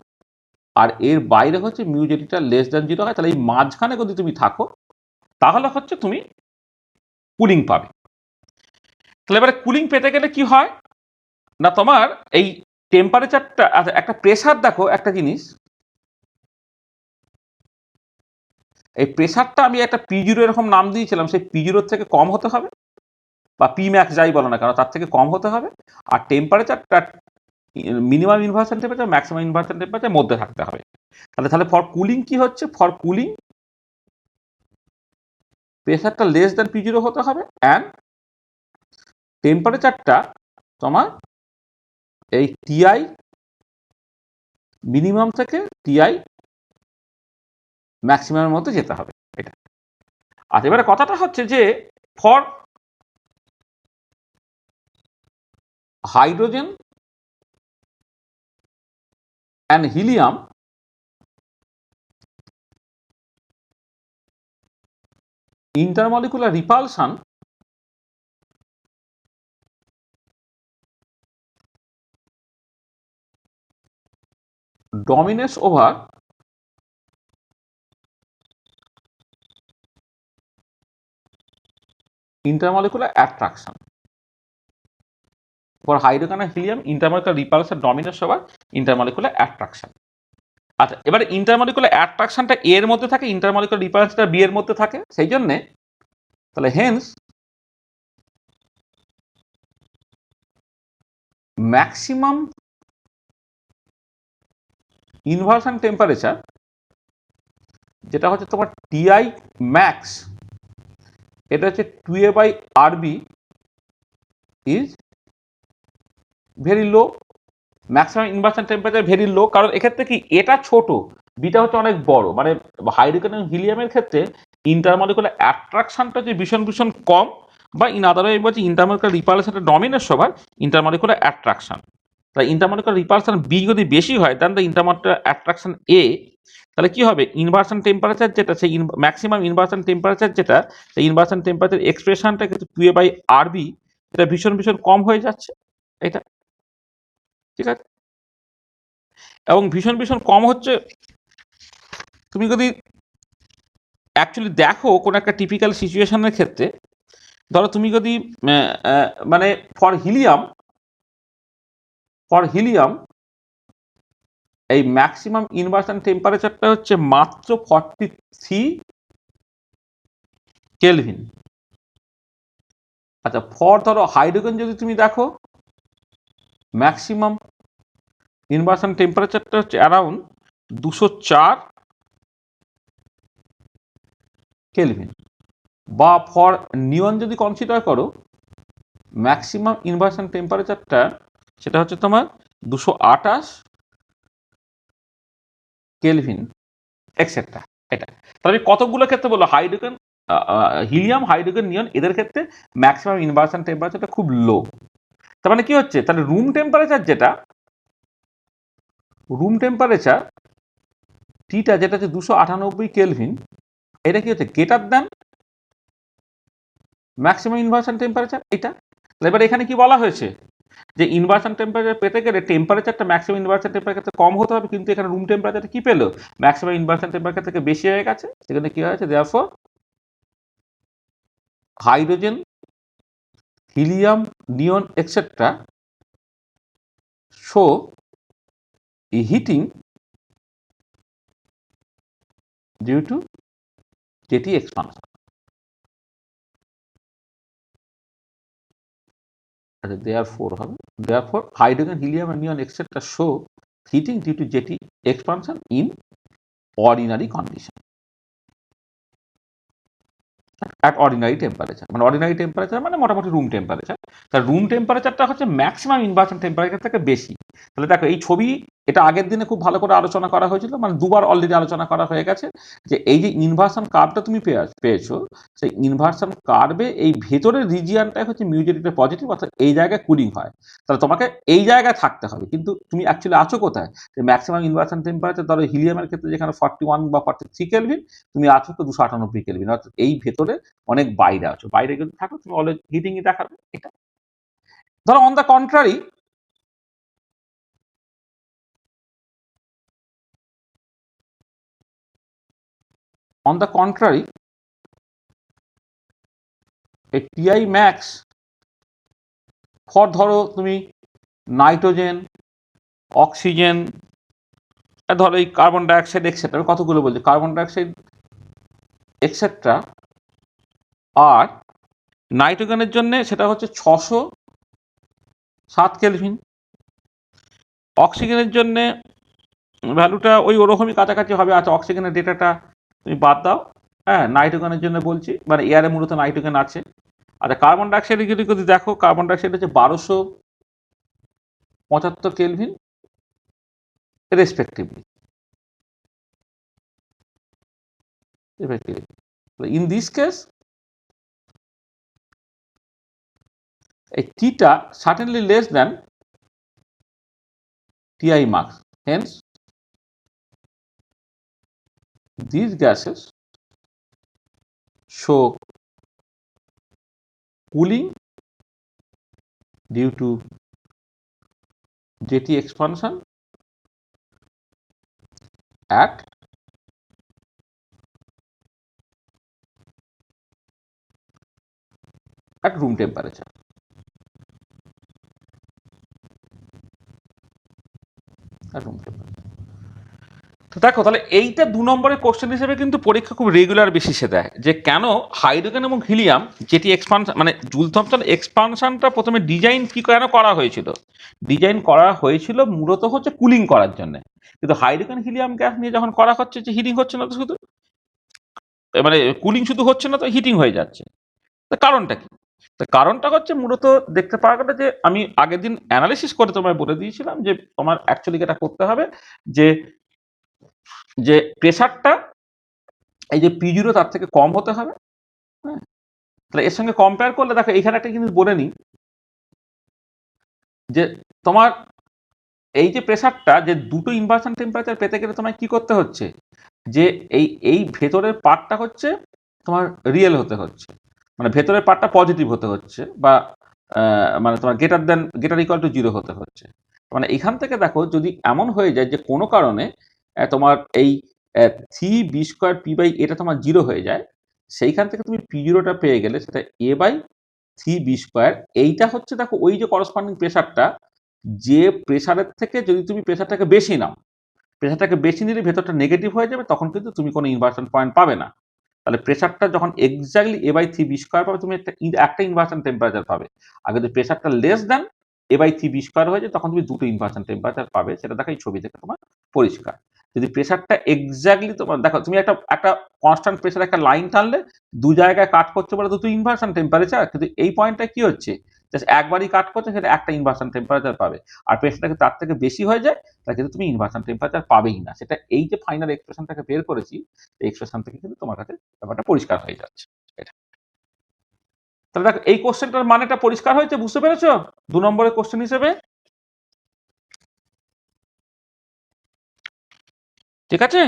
আর এর বাইরে হচ্ছে মিউ জেটিটা লেস দ্যান 0 হয়। তাহলে এই মাঝখানে যদি তুমি থাকো তাহলে হচ্ছে তুমি কুলিং পাবে। তাহলে এবারে কুলিং পেতে গেলে কি হয় না, তোমার এই টেম্পারেচারটা, আচ্ছা একটা প্রেসার দেখো, একটা জিনিস, এই প্রেসারটা আমি একটা P0 এরকম নাম দিয়েছিলাম, সেই P0 থেকে কম হতে হবে, বা পি ম্যাক্স যাই বলো না কেন তার থেকে কম হতে হবে। আর টেম্পারেচারটা minimum inversion temperature maximum inversion temperature মধ্যে থাকতে হবে। তাহলে ফর কুলিং কি হচ্ছে, ফর কুলিং প্রেসারটা লেস দ্যান P0 হতে হবে, অ্যান্ড টেম্পারেচারটা তোমার এই টিআই মিনিমাম থেকে টিআই ম্যাক্সিমামের মধ্যে যেতে হবে, এটা। আর এবারে কথাটা হচ্ছে যে for hydrogen and helium, intermolecular repulsion dominates over intermolecular attraction. For hydrogen and helium, intermolecular repulsion dominates over intermolecular attraction. আচ্ছা, এবারে ইন্টারমলিকুলার অ্যাট্রাকশনটা এর মধ্যে থাকে, ইন্টারমলিকুলার রিপালশনটা বি এর মধ্যে থাকে, সেই জন্যে তাহলে হেন্স ম্যাক্সিমাম ইনভার্সন টেম্পারেচার যেটা হচ্ছে তোমার টিআই ম্যাক্স, এটা হচ্ছে 2a/RB is very low, maximum inversion temperature very low. কারণ এক্ষেত্রে কি, এটা ছোট, বিটা হচ্ছে অনেক বড়, মানে হাইড্রোজেন এবং হিলিয়ামের ক্ষেত্রে ইন্টারমলিকুলার অ্যাট্রাকশনটা যে ভীষণ ভীষণ কম, বা ইন আদার ওয়ে বলছি ইন্টারমলিকুলার রিপালশনটা ডমিনেট সবার ইন্টারমলিকুলার অ্যাট্রাকশন। তাই ইন্টারমলিকুলার রিপালশন বি যদি বেশি হয় দেন দ্য ইন্টারমলিকুলার অ্যাট্রাকশন এ, তাহলে কি হবে, ইনভার্সন টেম্পারেচার যেটা, সেই ম্যাক্সিমাম ইনভার্সন টেম্পারেচার যেটা, সেই ইনভার্সন টেম্পারেচার এক্সপ্রেশনটা কিন্তু 2a/RB, এটা ভীষণ ভীষণ কম হয়ে যাচ্ছে, এটা ঠিক আছে। এবং ভীষণ ভীষণ কম হচ্ছে, তুমি যদি অ্যাকচুয়ালি দেখো কোনো একটা টিপিক্যাল সিচুয়েশনের ক্ষেত্রে, ধরো তুমি যদি মানে ফর হিলিয়াম এই ম্যাক্সিমাম ইনভার্সন টেম্পারেচারটা হচ্ছে মাত্র 43 কেলভিন। আচ্ছা, ধরো হাইড্রোজেন যদি তুমি দেখো, ম্যাক্সিমাম ইনভার্সন টেম্পারেচারটা হচ্ছে অ্যারাউন্ড 204 কেলভিন। বা ফর নিয়ন যদি কনসিডার করো, ম্যাক্সিমাম ইনভার্সন টেম্পারেচারটা সেটা হচ্ছে তোমার 228 কেলভিন এক্সেট্রা, এটা। তাহলে কতগুলো ক্ষেত্রে বললো, হাইড্রোজেন, হিলিয়াম, হাইড্রোজেন, নিয়ন, এদের ক্ষেত্রে ম্যাক্সিমাম ইনভার্সন টেম্পারেচারটা খুব লো। তার মানে কি হচ্ছে, তাহলে রুম টেম্পারেচার টিটা যেটা হচ্ছে 298 কেলভিন, এটা কি হচ্ছে greater than maximum inversion temperature, এটা। এবার এখানে কি বলা হয়েছে যে ইনভার্সন টেম্পারেচার পেতে গেলে টেম্পারেচারটা ম্যাক্সিমাম ইনভার্সন টেম্পারেচার কম হতে হবে, কিন্তু এখানে রুম টেম্পারেচারটা কি পেলো, ম্যাক্সিমাম ইনভার্সন টেম্পারেচার থেকে বেশি হয়ে গেছে। সেখানে কি হয়েছে, therefore hydrogen, helium, neon, etc. show a heating due to JT expansion. Therefore, hydrogen, helium, and neon, etc. show heating due to JT expansion in ordinary condition. At ordinary temperature, মানে অর্ডিনারি টেম্পারেচার মানে মোটামুটি রুম টেম্পারেচার। তার রুম টেম্পারেচারটা হচ্ছে ম্যাক্সিমাম ইনভার্সন টেম্পারেচার থেকে বেশি। তাহলে দেখো এই ছবি এটা আগের দিনে খুব ভালো করে আলোচনা করা হয়েছিল, মানে দুবার অলরেডি আলোচনা করা হয়ে গেছে যে এই যে ইনভার্সন কার্ভটা তুমি পেয়েছো, সেই ইনভার্সন কার্ভে এই ভেতরের রিজিয়ানটাই হচ্ছে মিউজেটিভে পজিটিভ, অর্থাৎ এই জায়গায় কুলিং হয়। তাহলে তোমাকে এই জায়গায় থাকতে হবে, কিন্তু তুমি অ্যাকচুয়ালি আছো কোথায়? যে ম্যাক্সিমাম ইনভার্সন টেম্পারেচার ধরো হিলিয়ামের ক্ষেত্রে যেখানে 41 বা 43 কেলভিন, তুমি আছো তো 298 কেলভিন, অর্থাৎ এই ভেতরে অনেক বাইরে আছো। বাইরে যদি থাকো তুমি অলওয়েজ হিটিংই দেখাবে। এটা ধরো অন দ্য কন্ট্রারি, এই টিআই ম্যাক্স ফর ধরো তুমি নাইট্রোজেন, অক্সিজেন, ধরো এই কার্বন ডাইঅক্সাইড এক্সেট্রা, আমি কতগুলো বলছি, কার্বন ডাইঅক্সাইড এক্সেট্রা, আর নাইট্রোজেনের জন্য সেটা হচ্ছে 607 কেলভিন, অক্সিজেনের জন্য ভ্যালুটা ওই ওরকমই কাছাকাছি হবে। আচ্ছা, অক্সিজেনের ডেটাটা তুমি বাদ দাও, হ্যাঁ, নাইট্রোজেনের জন্য বলছি, মানে এয়ারে মূলত নাইট্রোজেন আছে। আচ্ছা, কার্বন ডাইঅক্সাইড যদি দেখো, কার্বন ডাইঅক্সাইড হচ্ছে 1275 kelvin respectively. In this case a theta certainly less than Ti max. Hence, these gases show cooling due to JT expansion at room temperature. At room temperature. তো দেখো, তাহলে এইটা 2 নম্বরের কোশ্চেন হিসেবে কিন্তু পরীক্ষা খুব রেগুলার বেসিসে দেয়, যে কেন হাইড্রোজেন এবং হিলিয়াম যেটি এক্সপানশন, মানে জুল থমসন এক্সপানশনটা প্রথমে ডিজাইন কি কেন করা হয়েছিল? ডিজাইন করা হয়েছিল মূলত হচ্ছে কুলিং করার জন্য, কিন্তু হাইড্রোজেন হিলিয়াম গ্যাস নিয়ে যখন করা হচ্ছে, যে হিটিং হচ্ছে না তো শুধু, মানে কুলিং শুধু হচ্ছে না তো হিটিং হয়ে যাচ্ছে। তো কারণটা কি? তো কারণটা হচ্ছে মূলত দেখতে পাওয়া গেল যে আমি আগের দিন অ্যানালিসিস করে তোমায় বলে দিয়েছিলাম যে তোমার অ্যাকচুয়ালি এটা করতে হবে, যে যে প্রেসারটা এই যে পি জিরো তার থেকে কম হতে হবে। হ্যাঁ, তাহলে এর সঙ্গে কম্পেয়ার করলে দেখো এখানে একটা জিনিস বলে নিই, যে তোমার এই যে প্রেসারটা, যে দুটো ইনভার্সন টেম্পারেচার পেতে গেলে তোমায় কি করতে হচ্ছে, যে এই ভেতরের পার্টটা হচ্ছে তোমার রিয়েল হতে হচ্ছে, মানে ভেতরের পার্টটা পজিটিভ হতে হচ্ছে, বা মানে তোমার গেটার ইকুয়াল টু জিরো হতে হচ্ছে। মানে এখান থেকে দেখো যদি এমন হয়ে যায় যে কোনো কারণে তোমার এই three B square P by এটা তোমার জিরো হয়ে যায়, সেইখান থেকে তুমি পি জিরোটা পেয়ে গেলে সেটা এ বাই থ্রি বি স্কোয়ার। এইটা হচ্ছে দেখো ওই যে করসপন্ডিং প্রেসারটা, যে প্রেসারের থেকে যদি তুমি প্রেসারটাকে বেশি নাও, প্রেসারটাকে বেশি নিলে ভেতরটা নেগেটিভ হয়ে যাবে, তখন কিন্তু তুমি কোনো ইনভার্সন পয়েন্ট পাবে না। তাহলে প্রেসারটা যখন exactly A by three B square পাবে, তুমি একটা ইনভার্সন টেম্পারেচার পাবে। আর যদি প্রেসারটা less than A by three B square হয়ে যায়, তখন তুমি দুটো ইনভার্সন টেম্পারেচার পাবে। সেটা দেখো এই ছবি থেকে তোমার পরিষ্কার। যদি প্রেসারটা এক্স্যাক্টলি তোমার দেখো, তুমি একটা একটা কনস্ট্যান্ট প্রেসার একটা লাইন টানলে দু জায়গায় কাট করছে বলে দুটো ইনভার্সন টেম্পারেচার, কিন্তু এই পয়েন্টটা কি হচ্ছে, জাস্ট একবারই কাট করছে, সেটা একটা ইনভার্সন টেম্পারেচার পাবে। আর প্রেসারটা তার থেকে বেশি হয়ে যায়, তাহলে কিন্তু তুমি ইনভার্সন টেম্পারেচার পাবেই না। সেটা এই যে ফাইনাল এক্সপ্রেশনটাকে বের করেছি, এই এক্সপ্রেশন থেকে কিন্তু তোমার কাছে ব্যাপারটা পরিষ্কার হয়ে যাচ্ছে। এটা তাহলে দেখো এই কোশ্চেনটার মানেটা পরিষ্কার হয়েছে, বুঝতে পেরেছো? 2 নম্বরের কোশ্চেন হিসেবে, ঠিক আছে?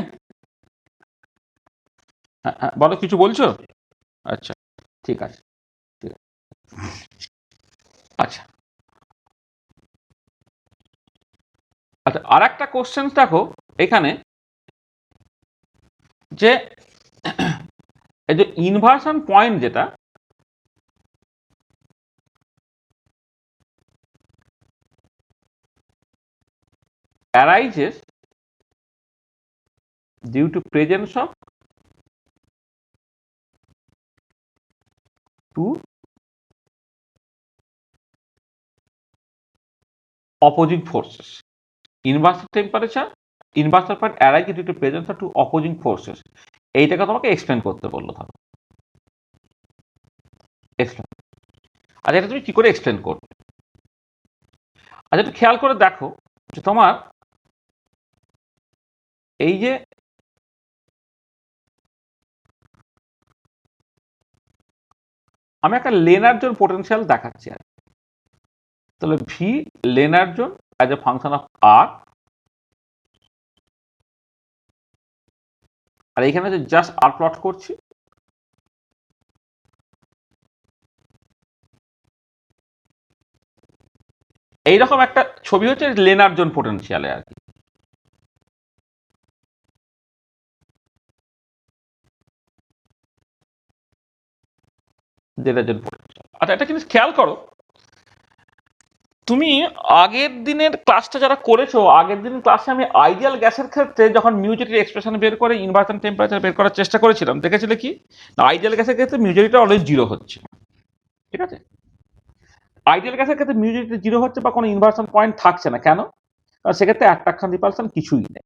হ্যাঁ, হ্যাঁ, বলো, কিছু বলছো? আচ্ছা, ঠিক আছে, ঠিক আছে। আচ্ছা, আচ্ছা, আর একটা কোশ্চেন দেখো এখানে, যে এই যে ইনভার্সন পয়েন্ট যেটা arises due to presence of two opposing forces. Inverse temperature, inverse point arises due to presence of two opposing forces. এইটাকে তোমাকে এক্সপ্লেন করতে বললো, ধরো এক্সপ্লেন। আচ্ছা, এটা তুমি কি করে এক্সপ্লেন করবে? আচ্ছা, একটু খেয়াল করে দেখো যে তোমার এই যে আমি একটা লেনার্জন পোটেনশিয়াল দেখাচ্ছি আর তাহলে V Lennard Jones as a function of R, আর এখানে যে জাস্ট আর প্লট করছি। এইরকম একটা ছবি হচ্ছে লেনার্জন পোটেনশিয়ালে আর কি। লেনার্জন পোটেনশিয়াল। আচ্ছা একটা জিনিস খেয়াল করো, তুমি আগের দিনের ক্লাসটা যারা করেছো, আগের দিনের ক্লাসে আমি আইডিয়াল গ্যাসের ক্ষেত্রে যখন মিউজেটির এক্সপ্রেশন বের করে ইনভার্সন টেম্পারেচার বের করার চেষ্টা করেছিলাম, দেখেছিলে কি না আইডিয়াল গ্যাসের ক্ষেত্রে মিউজেটিটা অলওয়েজ জিরো হচ্ছে, ঠিক আছে? আইডিয়াল গ্যাসের ক্ষেত্রে মিউজেটিটা জিরো হচ্ছে বা কোনো ইনভার্সন পয়েন্ট থাকছে না, কেন? কারণ সেক্ষেত্রে অ্যাট্রাকশন রিপালশন কিছুই নেই।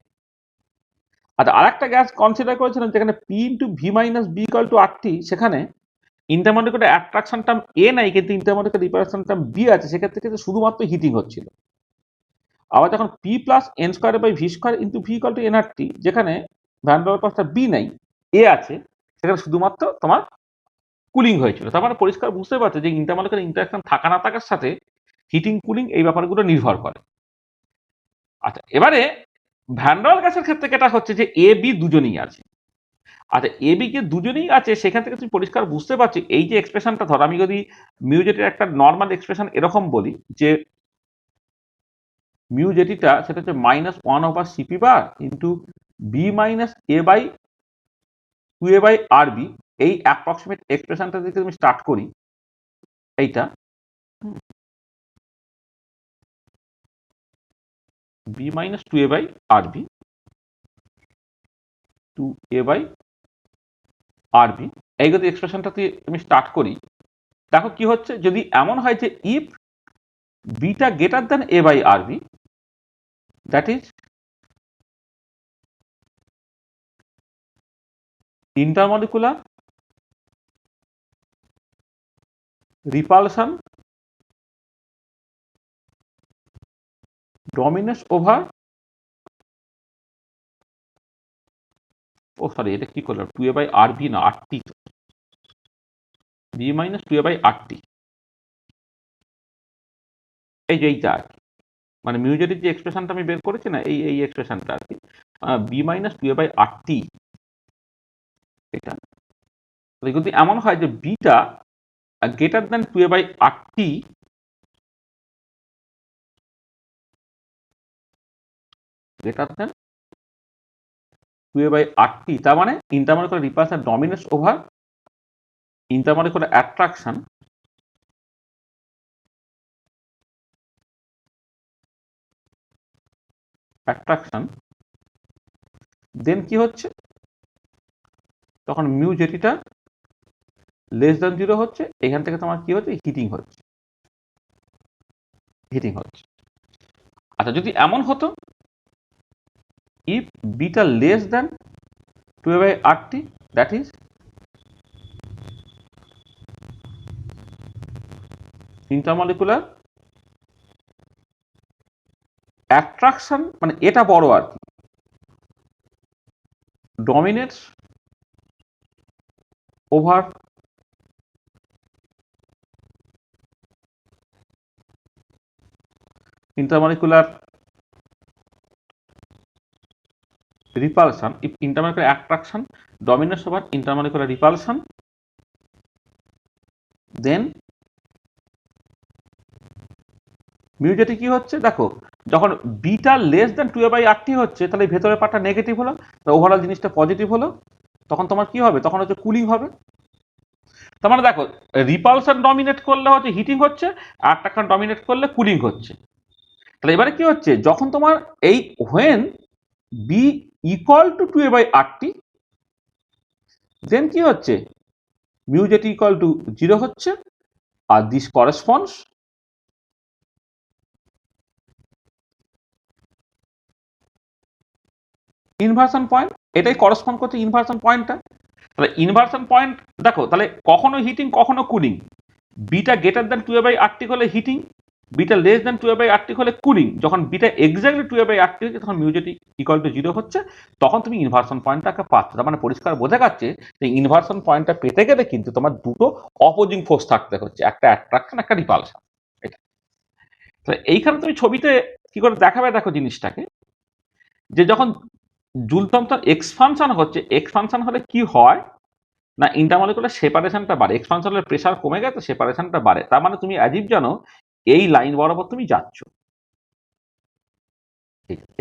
আচ্ছা আর একটা গ্যাস কনসিডার করেছিলাম যেখানে P into V minus B equal to R T, সেখানে ইন্টারমলিকুলার অ্যাট্রাকশন টার্ম এ নাই কিন্তু ইন্টারমলিকুলার রিপালশন টার্ম বি আছে, সেক্ষেত্রে কিন্তু শুধুমাত্র হিটিং হচ্ছিল। আবার যখন P plus N square by V square into V equal to N R T, যেখানে ভ্যান ডার ওয়ালসটা বি নাই এ আছে, সেখানে শুধুমাত্র তোমার কুলিং হয়েছিল। তার মানে পরিষ্কার বুঝতে পারছো যে ইন্টারমলিকুলার ইন্টারাকশন থাকা না থাকার সাথে হিটিং কুলিং এই ব্যাপারগুলো নির্ভর করে। আচ্ছা এবারে ভ্যান ডার ওয়াল গ্যাসের ক্ষেত্রে যেটা হচ্ছে যে এ বি দুজনেই আছে। আচ্ছা এ বি কে দুজনেই আছে, সেখান থেকে তুমি পরিষ্কার বুঝতে পারছো এই যে এক্সপ্রেশনটা, ধর আমি যদি মিউজেটের একটা নর্মাল এক্সপ্রেশন এরকম বলি যে মিউ যেটিটা সেটা হচ্ছে minus one over CP bar into B minus A by two A by R B, এই অ্যাপ্রক্সিমেট এক্সপ্রেশনটা থেকে তুমি স্টার্ট করি এইটা B minus two A by R B two A by R B, এই যদি এক্সপ্রেশনটা তুমি স্টার্ট করি, দেখো কি হচ্ছে যদি এমন হয় যে if beta greater than A by R B, that is intermolecular repulsion dominance over এটা কি করলাম 2a বাই আর বি না আর টি, B minus 2a by R টি, এই যে এইটা আর কি, মানে মিউজেটির যে এক্সপ্রেশনটা আমি বের করেছি না এই এক্সপ্রেশনটা আর কি, B minus 2a by R T, এটা যদি এমন হয় যে বিটা greater than 2a by R T, greater than 2a by R T, তার মানে intermolecular repulsion dominance over intermolecular attraction then কি হচ্ছে তখন মিউ যেটিটা লেস দ্যান জিরো হচ্ছে, এখান থেকে তোমার কি হচ্ছে হিটিং হচ্ছে। আচ্ছা যদি এমন হতো if beta less than 2a by R T, that is intermolecular attraction, মানে এটা বড় আর কি, dominates over intermolecular repulsion if intermolecular attraction dominates over intermolecular repulsion, then mu JT কি হচ্ছে দেখো, যখন বিটা less than 2a by R T হচ্ছে, তাহলে ভেতরের পার্টটা নেগেটিভ হলো, ওভারঅল জিনিসটা পজিটিভ হলো, তখন তোমার কি হবে, তখন হচ্ছে কুলিং হবে। তার মানে দেখো রিপালশন ডমিনেট করলে হচ্ছে হিটিং হচ্ছে, অ্যাট্রাকশন ডমিনেট করলে কুলিং হচ্ছে। তাহলে এবারে কি হচ্ছে যখন তোমার এই when B equal to 2a by R T, then কি হচ্ছে mu JT equal to zero হচ্ছে, আর দিস করেসপন্ডস ইনভার্সন পয়েন্ট, এটাই করেসপন্ড করছে ইনভার্সন পয়েন্টটা। তাহলে ইনভার্সন পয়েন্ট দেখো, তাহলে কখনো হিটিং কখনো কুলিং, বিটা greater than 2a by R T হলে heating, beta less than 2a/RT হলে কুলিং, যখন বিটা এক্স্যাক্টলি 2a/RT হচ্ছে তখন মিউ জেটি ইকুয়াল টু 0 হচ্ছে, তখন তুমি ইনভার্সন পয়েন্টটাকে পাচ্ছ। তার মানে পরিষ্কার বোঝা যাচ্ছে যে ইনভার্সন পয়েন্টটা পেতে গেলে কিন্তু তোমার দুটো অপোজিং ফোর্স থাকতে হচ্ছে, একটা অ্যাট্রাকশন, একটা রিপালশন। এটা তাহলে এইখানে তুমি ছবিতে কি করে দেখাবে দেখো জিনিসটাকে, যে যখন জুল থমসন এক্সপানশন হচ্ছে, এক্সপানশন হলে কি হয় না ইন্টারমলিকুলার সেপারেশনটা বাড়ে, এক্সপানশন হলে প্রেশার কমে গেছে, সেপারেশনটা বাড়ে। তার মানে তুমি অ্যাজিভ জানো এই লাইন বরাবর তুমি যাচ্ছ,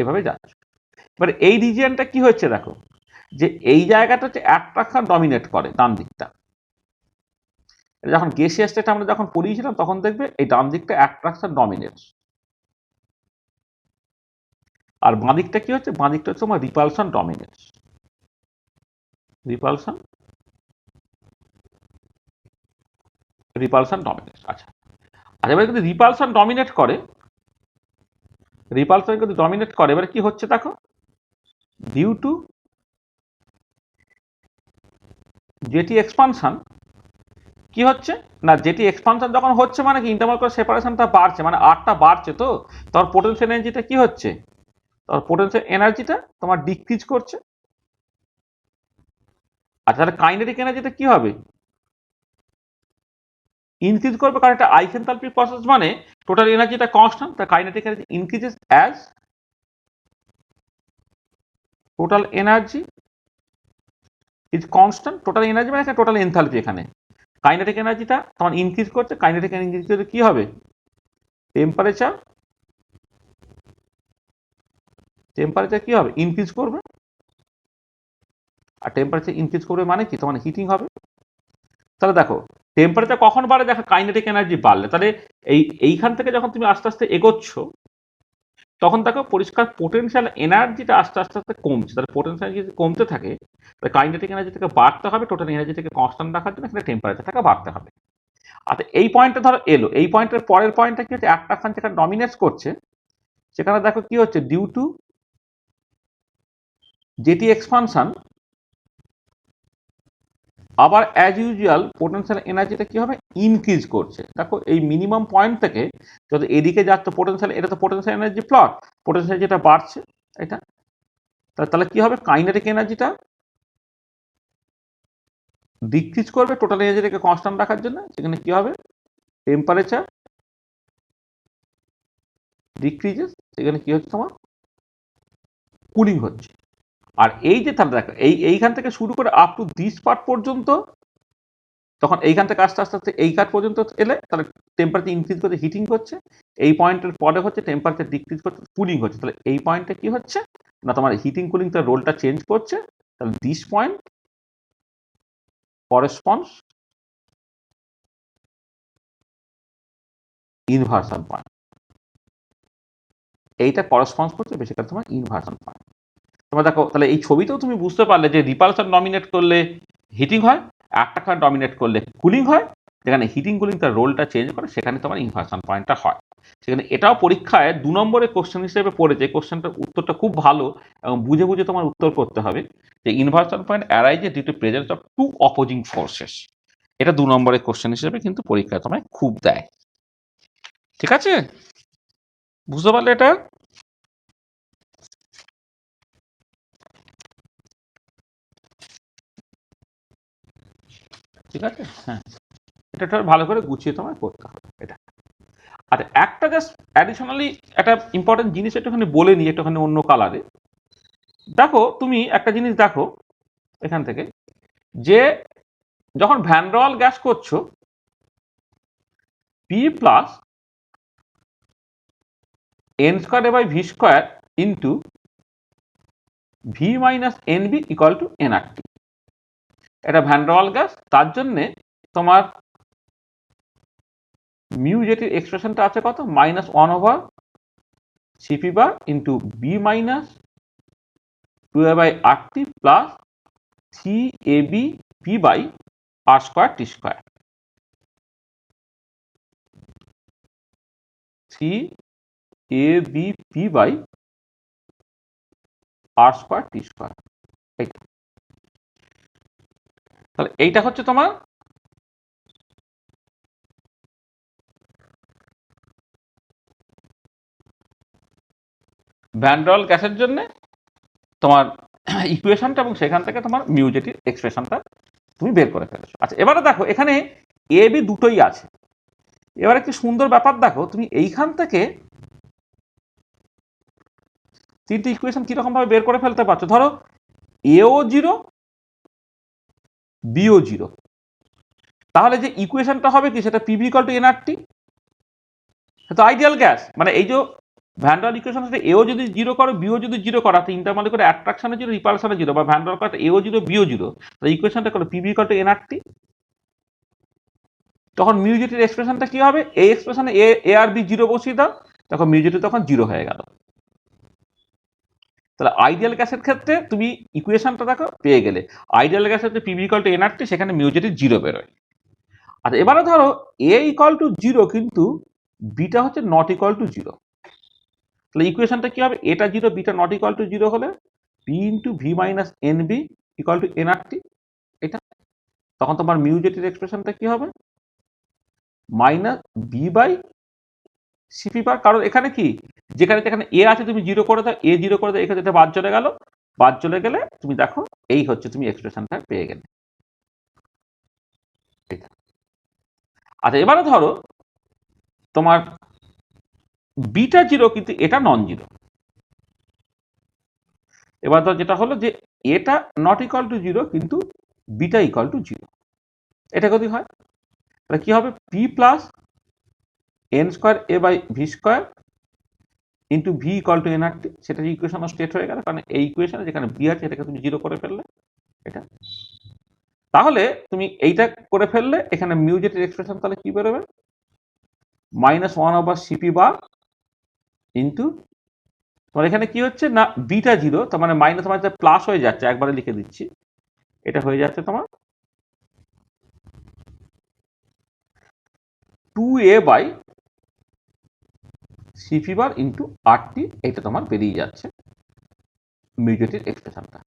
এভাবে যাচ্ছ। এবারে এই রিজিয়নটা কি হচ্ছে দেখো, যে এই জায়গাটা হচ্ছে অ্যাট্রাকশন ডমিনেট করে ডান দিকটা। যখন গেসিয়াস স্টেট আমরা যখন পড়িয়েছিলাম তখন দেখবে এই ডান দিকটা অ্যাট্রাকশন ডমিনেট, আর বাঁ দিকটা কি হচ্ছে, বাঁ দিকটা হচ্ছে তোমার repulsion dominate, repulsion repulsion dominate. আচ্ছা আচ্ছা, এবারে যদি রিপালশন ডমিনেট করে, রিপালশন যদি ডমিনেট করে, এবারে কি হচ্ছে দেখো, ডিউ টু জেটি এক্সপানশন কি হচ্ছে না, জেটি এক্সপানশন যখন হচ্ছে মানে কি ইন্টারমলিকুলার সেপারেশনটা বাড়ছে, মানে আরটা বাড়ছে, তো তোমার পোটেনশিয়াল এনার্জিটা কি হচ্ছে, তোমার পোটেনশিয়াল এনার্জিটা তোমার ডিক্রিজ করছে। আচ্ছা তাহলে কাইনেটিক এনার্জিটা কি হবে, ইনক্রিজ করবে, কারণ এটা আইসেনথালপিক প্রসেস মানে টোটাল এনার্জিটা কনস্ট্যান্ট, তার kinetic energy increases as total energy is constant. Total energy মানে টোটাল এনথালপি, এখানে কাইনেটিক এনার্জিটা তোমার ইনক্রিজ করছে, কাইনেটিক এনার্জি করলে কি হবে, টেম্পারেচার, টেম্পারেচার কি হবে, ইনক্রিজ করবে, আর টেম্পারেচার ইনক্রিজ করবে মানে কি তোমার হিটিং হবে। তাহলে দেখো টেম্পারেচার কখন বাড়ে, দেখো কাইনেটিক এনার্জি বাড়লে, তাহলে এইখান থেকে যখন তুমি আস্তে আস্তে এগোচ্ছ তখন দেখো পরিষ্কার পোটেনশিয়াল এনার্জিটা আস্তে আস্তে আস্তে কমছে। তাহলে পোটেনশিয়াল যদি কমতে থাকে তাহলে কাইনেটিক এনার্জি থেকে বাড়তে হবে, টোটাল এনার্জি থেকে কনস্ট্যান্ট রাখার জন্য এখানে টেম্পারেচারটাকে বাড়তে হবে। আচ্ছা এই পয়েন্টটা ধরো এলো, এই পয়েন্টের পরের পয়েন্টটা কি হচ্ছে, অ্যাট্রাকশন যেখানে ডমিনেট করছে সেখানে দেখো কি হচ্ছে, ডিউ টু জেটি এক্সপানশন আবার অ্যাজ ইউজুয়াল পোটেনশিয়াল এনার্জিটা কি হবে, ইনক্রিজ করছে। দেখো এই মিনিমাম পয়েন্ট থেকে যত এদিকে যাচ্ছে পোটেনশিয়াল, এটা তো পোটেনশিয়াল এনার্জি প্লট, পোটেনশিয়াল যেটা বাড়ছে এটা, তাহলে কি হবে, কাইনেটিক এনার্জিটা ডিক্রিজ করবে টোটাল এনার্জিটাকে কনস্ট্যান্ট রাখার জন্য, সেখানে কি হবে, টেম্পারেচার ডিক্রিজেস, সেখানে কি হচ্ছে তোমার কুলিং হচ্ছে। আর এই যে তাহলে দেখো এইখান থেকে শুরু করে আপ টু দিস পার্ট পর্যন্ত, তখন এইখান থেকে আস্তে আস্তে আস্তে এই কাঠ পর্যন্ত এলে তাহলে টেম্পারেচার ইনক্রিজ করছে, হিটিং করছে, এই পয়েন্টের পরে হচ্ছে টেম্পারেচার ডিক্রিজ করছে, কুলিং হচ্ছে। তাহলে এই পয়েন্টে কি হচ্ছে না, তোমার হিটিং কুলিং তার রোলটা চেঞ্জ করছে। তাহলে this point corresponds inversion point, এইটা করেসপন্স করছে বেসিক্যালি তোমার ইনভার্সন পয়েন্ট। তোমরা দেখো তাহলে এই ছবিতেও তুমি বুঝতে পারলে যে রিপালশন ডমিনেট করলে হিটিং হয়, অ্যাট্রাকশন ডমিনেট করলে কুলিং হয়, যেখানে হিটিং কুলিং তার রোলটা চেঞ্জ করে সেখানে তোমার ইনভার্সন পয়েন্টটা হয়। সেখানে এটাও পরীক্ষায় 2 নম্বরের কোশ্চেন হিসেবে পড়েছে, কোশ্চেনটার উত্তরটা খুব ভালো এবং বুঝে বুঝে তোমার উত্তর করতে হবে, যে inversion point arises due to presence of two opposing forces. এটা 2 নম্বরের কোশ্চেন হিসেবে কিন্তু পরীক্ষায় তোমায় খুব দেয়। ঠিক আছে, বুঝতে পারলে এটা? ঠিক আছে, হ্যাঁ, এটা ভালো করে গুছিয়ে তোমায় করতে হবে এটা। আচ্ছা একটা জাস্ট অ্যাডিশনালি একটা ইম্পর্টেন্ট জিনিস একটুখানি বলে নিই, একটুখানি অন্য কালারে। দেখো তুমি একটা জিনিস দেখো এখান থেকে, যে যখন ভ্যান ডের ওয়াল গ্যাস করছো, P plus N square by V square into V minus N B equal to NRT, এটা ভ্যান ডের ওয়াল গ্যাস। তার জন্যে তোমার মিউ যেটির এক্সপ্রেশনটা আছে কত, -1 CP bar into B minus 2a by RT plus C A B P by R square T square, C A B P by R square T square. তাহলে এইটা হচ্ছে তোমার ভ্যান ডের ওয়াল গ্যাসের জন্য তোমার ইকুয়েশনটা এবং সেখান থেকে তোমার মিউ জেটির এক্সপ্রেশনটা তুমি বের করে ফেলেছো। আচ্ছা, এবারে দেখো এখানে এ বি দুটোই আছে। এবার একটি সুন্দর ব্যাপার দেখো, তুমি এইখান থেকে তিনটে ইকুয়েশন কিরকম ভাবে বের করে ফেলতে পারছো। ধরো এও জিরো, বিও জিরো, তাহলে যে ইকুয়েশনটা হবে কি, সেটা পিভি ইকুয়াল টু এনআরটি। তো আইডিয়াল গ্যাস মানে এই যে ভ্যান ডের ওয়াল ইকুয়েশন সাথে এও যদি জিরো করো, বিও যদি জিরো করা, তিনটা মানে করে অ্যাট্রাকশনে জিরো, রিপালশনে জিরো, বা ভ্যান ডের ওয়াল এও জিরো বিও জিরো, তো ইকুয়েশনটা করো পিভি ইকুয়াল টু এনআরটি। তখন মিউ জেটির এক্সপ্রেশনটা কি হবে, এই এক্সপ্রেশনে এ আর বি জিরো বসিয়ে দাও, তখন মিউ জেটি তখন জিরো হয়ে গেল। তাহলে আইডিয়াল গ্যাসের ক্ষেত্রে তুমি ইকুয়েশনটা দেখো পেয়ে গেলে, আইডিয়াল গ্যাসের ক্ষেত্রে পিভি ইকুয়াল টু এনআরটি, সেখানে মিউ জেটি জিরো বেরোয়। আচ্ছা, এবারে ধরো এ ইকুয়াল টু জিরো কিন্তু বিটা হচ্ছে নট ইকুয়াল টু জিরো, তাহলে ইকুয়েশনটা কি হবে, এটা জিরো বিটা নট ইকুয়াল টু জিরো হলে P into V minus N B equal to NRT, এটা। তখন তোমার মিউ জেটির এক্সপ্রেশনটা কি হবে, minus B by CP bar. কারণ এখানে কি, যেখানে যেখানে এ আছে তুমি জিরো করে দাও, এ জিরো করে দাও, এখানে যেটা বাদ চলে গেল, বাদ চলে গেলে তুমি দেখো এই হচ্ছে তুমি এক্সপ্রেশনটা পেয়ে গেলে। আচ্ছা, এবারে ধরো তোমার বিটা জিরো কিন্তু এটা নন জিরো। এবার ধর যেটা হলো যে এটা নট ইকুয়াল টু জিরো কিন্তু বিটা ইকুয়াল টু জিরো, এটা যদি হয় তাহলে কি হবে, P plus N square A by V square into V equal to NRT. সেটা ইকুয়েশন স্টেট হয়ে গেল, কারণ এই ইকুয়েশনে যেখানে বি আছে এটাকে তুমি জিরো করে ফেললে, এটা। তাহলে তুমি এইটা করে ফেললে এখানে মিউ জেটির এক্সপ্রেশন তাহলে কি বেরোবে, minus one over CP bar into, তোমার এখানে কি হচ্ছে না, বিটা জিরো, তার মানে মাইনাস মাইনাস প্লাস হয়ে যাচ্ছে, একবারে লিখে দিচ্ছি, এটা হয়ে যাচ্ছে তোমার 2a by CP bar into RT, এটা তোমার বেরিয়ে যাচ্ছে মিউ জেটির এক্সপ্রেশনটা।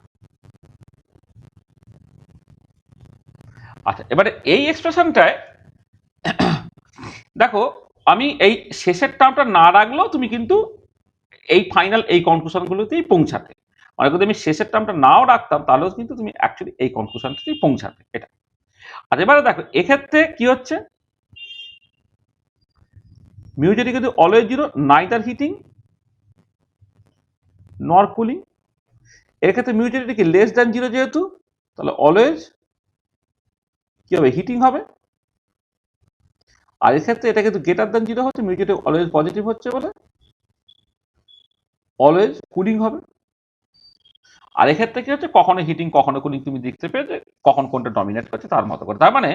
আচ্ছা, এবারে এই এক্সপ্রেশনটায় দেখো আমি এই শেষের টার্মটা না রাখলেও তুমি কিন্তু এই ফাইনাল এই কনক্লুশনগুলোতেই পৌঁছাতে, মানে যদি আমি শেষের টার্মটা নাও রাখতাম তাহলেও কিন্তু তুমি অ্যাকচুয়ালি এই কনক্লুশনটাতেই পৌঁছাতে, এটা। আর এবারে দেখো এক্ষেত্রে কি হচ্ছে, মিউ জেটি কিন্তু অলওয়েজ জিরো, নাইদার হিটিং নর কুলিং। এর ক্ষেত্রে মিউ জেটি কি লেস দ্যান জিরো, যেহেতু তাহলে অলওয়েজ কি হবে, হিটিং হবে। আর এক্ষেত্রে এটা কিন্তু গ্রেটার দ্যান জিরো হচ্ছে, মিউ জেটি অলওয়েজ পজিটিভ হচ্ছে বলে অলওয়েজ কুলিং হবে। আর এক্ষেত্রে কি হচ্ছে, কখনো হিটিং কখনো কুলিং তুমি দেখতে পেয়ে যে কখন কোনটা ডমিনেট করছে তার মতো করে। তার মানে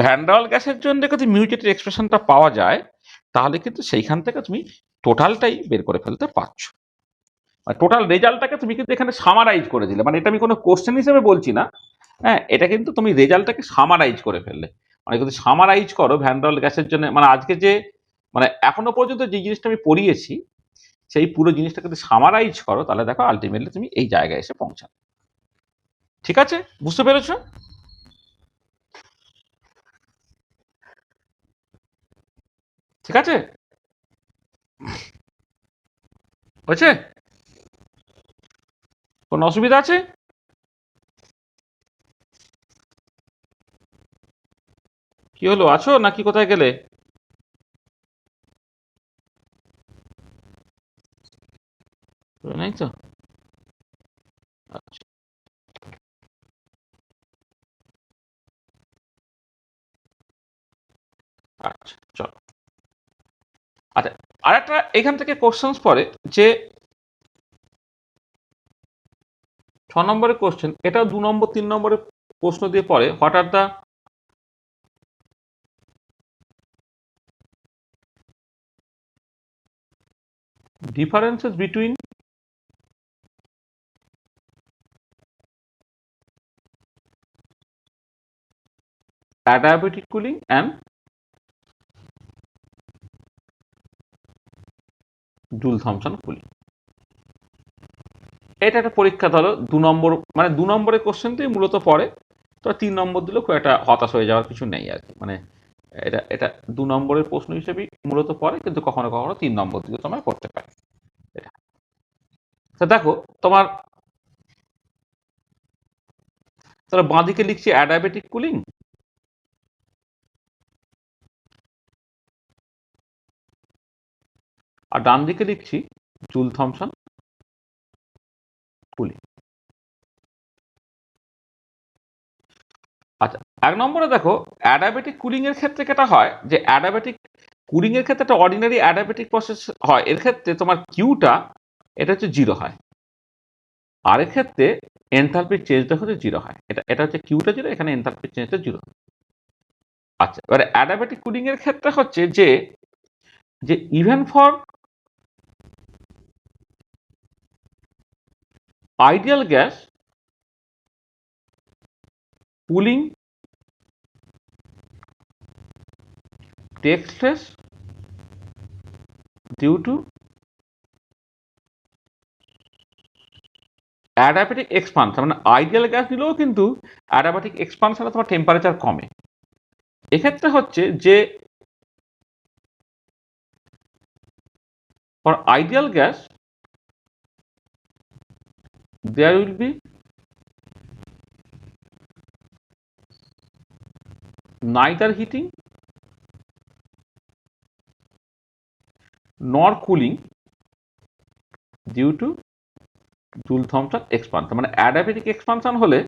ভ্যান ডের ওয়াল গ্যাসের জন্য যদি মিউ জেটির এক্সপ্রেশনটা পাওয়া যায়, তাহলে কিন্তু সেইখান থেকে তুমি টোটালটাই বের করে ফেলতে পারছো। টোটাল রেজাল্টটাকে তুমি কিন্তু এখানে সামারাইজ করে দিলে, মানে এটা আমি কোনো কোশ্চেন হিসেবে বলছি না, হ্যাঁ, এটা কিন্তু তুমি রেজাল্টটাকে সামারাইজ করে ফেললে। মানে যদি সামারাইজ করো ভ্যান ডের ওয়াল গ্যাসের জন্য, মানে আজকে যে মানে এখনো পর্যন্ত যে জিনিসটা আমি পড়িয়েছি সেই পুরো জিনিসটা যদি সামারাইজ করো, তাহলে দেখো আলটিমেটলি তুমি এই জায়গায় এসে পৌঁছাবে। ঠিক আছে, বুঝতে পেরেছো? ঠিক আছে, হয়েছে? কোনো অসুবিধা আছে? কি হলো, আছো নাকি কোথায় গেলে? নাই তো? আচ্ছা, আচ্ছা, চলো। আচ্ছা, আর একটা এখান থেকে কোশ্চেন পড়ে যে 6 নম্বরের কোশ্চেন, এটা 2 নম্বর 3 নম্বরের প্রশ্ন দিয়ে পড়ে, what are the differences between adiabatic cooling and joule Thomson cooling. এটা একটা পরীক্ষা, ধরো 2 নম্বর, মানে 2 নম্বরের কোশ্চেনটাই মূলত পড়ে, তো 3 নম্বর দিলেও খুব একটা হতাশ হয়ে যাওয়ার কিছু নেই আর কি। মানে এটা এটা 2 নম্বরের প্রশ্ন হিসেবেই মূলত পড়ে, কিন্তু কখনো কখনো 3 নম্বর দিলেও তোমার করতে পারে। তো দেখো তোমার তাহলে বাঁদিকে লিখছি অ্যাডায়াবেটিক কুলিং, আর ডান দিকে লিখছি জুল থমসন কুলিং। আচ্ছা, ১ নম্বরে দেখো অ্যাডায়াবেটিক কুলিং এর ক্ষেত্রে যেটা হয় যে অ্যাডায়াবেটিক কুলিং এর ক্ষেত্রে একটা অর্ডিনারি অ্যাডায়াবেটিক প্রসেস হয়, এর ক্ষেত্রে তোমার কিউটা এটা হচ্ছে 0 হয়, আর এর ক্ষেত্রে এনথালপির চেঞ্জটা হচ্ছে 0 হয়। এটা হচ্ছে কিউটা 0, এখানে এনথালপির চেঞ্জটা 0। আচ্ছা, এবারে অ্যাডায়াবেটিক কুলিং এর ক্ষেত্রে হচ্ছে যে যে even for ideal gas cooling takes place due to adiabatic expansion, মানে আইডিয়াল গ্যাস নিলেও কিন্তু অ্যাডায়াবেটিক এক্সপানশনে তোমার টেম্পারেচার কমে। এক্ষেত্রে হচ্ছে যে for ideal gas there will be neither heating nor cooling due to Joule Thomson expansion. মানে অ্যাডায়াবেটিক এক্সপানশন হলে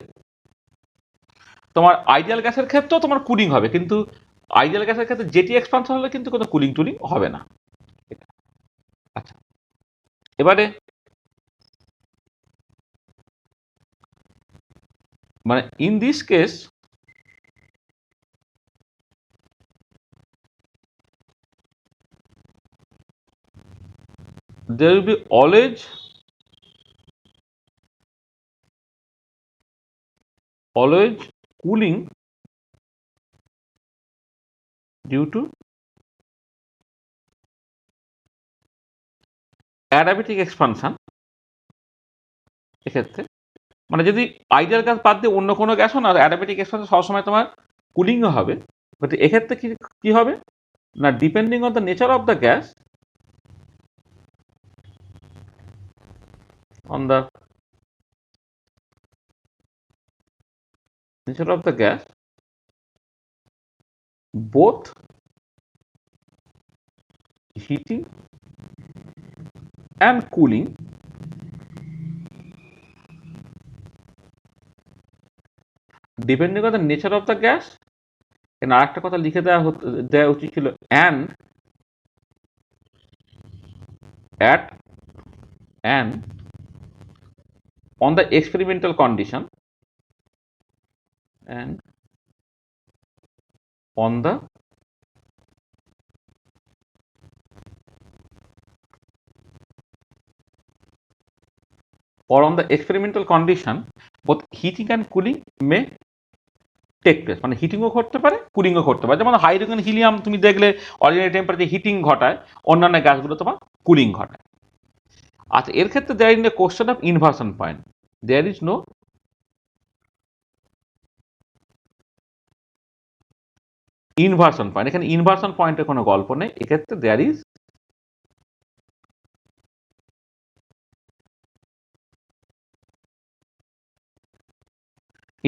তোমার আইডিয়াল গ্যাসের ক্ষেত্রেও তোমার কুলিং হবে, কিন্তু আইডিয়াল গ্যাসের ক্ষেত্রে জেটি এক্সপানশন হলে কিন্তু কোনো কুলিং টুলিং হবে না। আচ্ছা, এবারে মানে in this case there will be always cooling due to adiabatic expansion. এক্ষেত্রে মানে যদি আইডিয়াল গ্যাস বাদ দিয়ে অন্য কোনো গ্যাসও না, অ্যাডায়াবেটিক এক্সপানশন সবসময় তোমার কুলিংও হবে। বাট এক্ষেত্রে কি হবে না, depending on the nature of the gas, on the nature of the gas both heating and cooling depending on the nature of the gas. আর একটা কথা লিখে দেওয়া উচিত ছিল, and at and on the experimental condition and on the or on the experimental condition both heating and cooling may take place। মানে হিটিংও ঘটতে পারে, কুলিংও ঘটতে পারে। যেমন হাইড্রোজেন হিলিয়াম তুমি দেখলে অর্ডিনারি টেম্পারেচারে হিটিং ঘটায়, অন্যান্য গ্যাসগুলো তোমার কুলিং ঘটায়। আচ্ছা, এর ক্ষেত্রে there in the question of inversion point, there is no inversion point. এখানে ইনভার্সন পয়েন্টের কোনো গল্প নেই, এক্ষেত্রে দেয়ার ইজ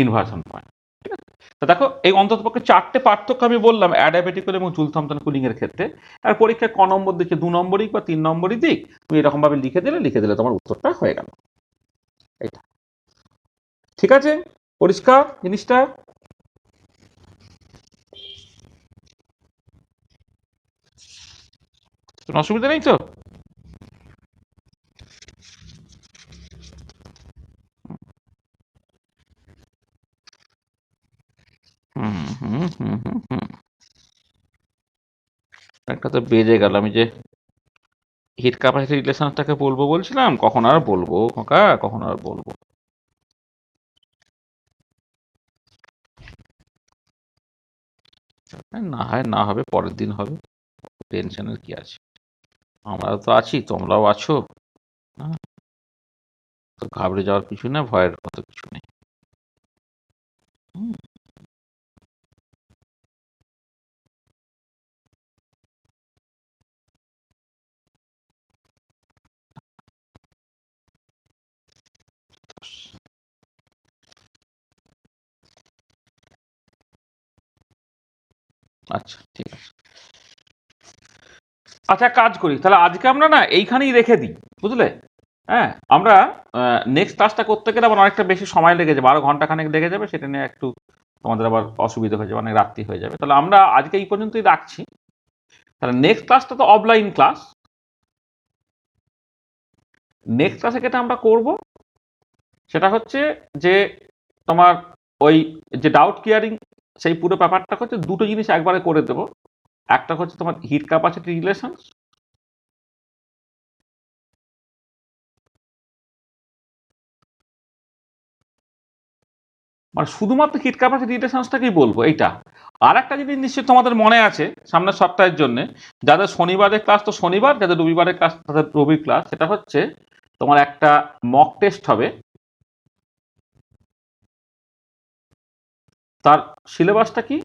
ইনভার্সন পয়েন্ট। ঠিক আছে, তো দেখো এই অন্ততপক্ষে 4টে পার্থক্য আমি বললাম অ্যাডায়াবেটিক এবং জুল থমসন কুলিং এর ক্ষেত্রে। আর পরীক্ষায় ক নম্বর দিচ্ছে, 2 নম্বরই বা 3 নম্বরই দিক, তুমি এরকম ভাবে লিখে দিলে তোমার উত্তরটা হয়ে গেল। এটা ঠিক আছে, পরিষ্কার জিনিসটা? কোনো অসুবিধা নেই তো? হুম হুম হুম হুম হুম একটা তো বেজে গেল। আমি যে হিট ক্যাপাসিটি রিলেশনটাকে বলবো বলছিলাম, কখন আর বলবো কাকা, কখন আর বলবো। না হয় না হবে, পরের দিন হবে, টেনশনের কি আছে? আমরা তো আছি, তোমরাও আছো। হ্যাঁ, তো ঘাবড়ে যাওয়ার কিছু না, ভয়ের কত কিছু নেই। হুম। আচ্ছা, ঠিক আছে। আচ্ছা, কাজ করি তাহলে, আজকে আমরা না এইখানেই রেখে দিই, বুঝলে? হ্যাঁ, আমরা নেক্সট ক্লাসটা করতে গেলে আবার অনেকটা বেশি সময় লেগে যাবে, আরো ঘন্টা খানেক লেগে যাবে, সেটা নিয়ে একটু তোমাদের আবার অসুবিধা হয়ে যাবে, অনেক রাত্রি হয়ে যাবে। তাহলে আমরা আজকে এই পর্যন্তই রাখছি। তাহলে নেক্সট ক্লাসটা তো অফলাইন ক্লাস। নেক্সট ক্লাসে যেটা আমরা করব সেটা হচ্ছে যে তোমার ওই যে ডাউট ক্লিয়ারিং, সেই পুরো ব্যাপারটা হচ্ছে দুটো জিনিস একবারে করে দেবো। একটা হচ্ছে তোমার হিট ক্যাপাসিটি রিলেশন, মানে শুধুমাত্র হিট ক্যাপাসিটি রিলেশনসটাকেই বলবো এইটা। আর একটা জিনিস নিশ্চয়ই তোমাদের মনে আছে সামনের সপ্তাহের জন্য, যাদের শনিবারের ক্লাস তো শনিবার, যাদের রবিবারের ক্লাস তাদের রবির ক্লাস, সেটা হচ্ছে তোমার একটা মক টেস্ট হবে। তার সিলেবাসটা কি?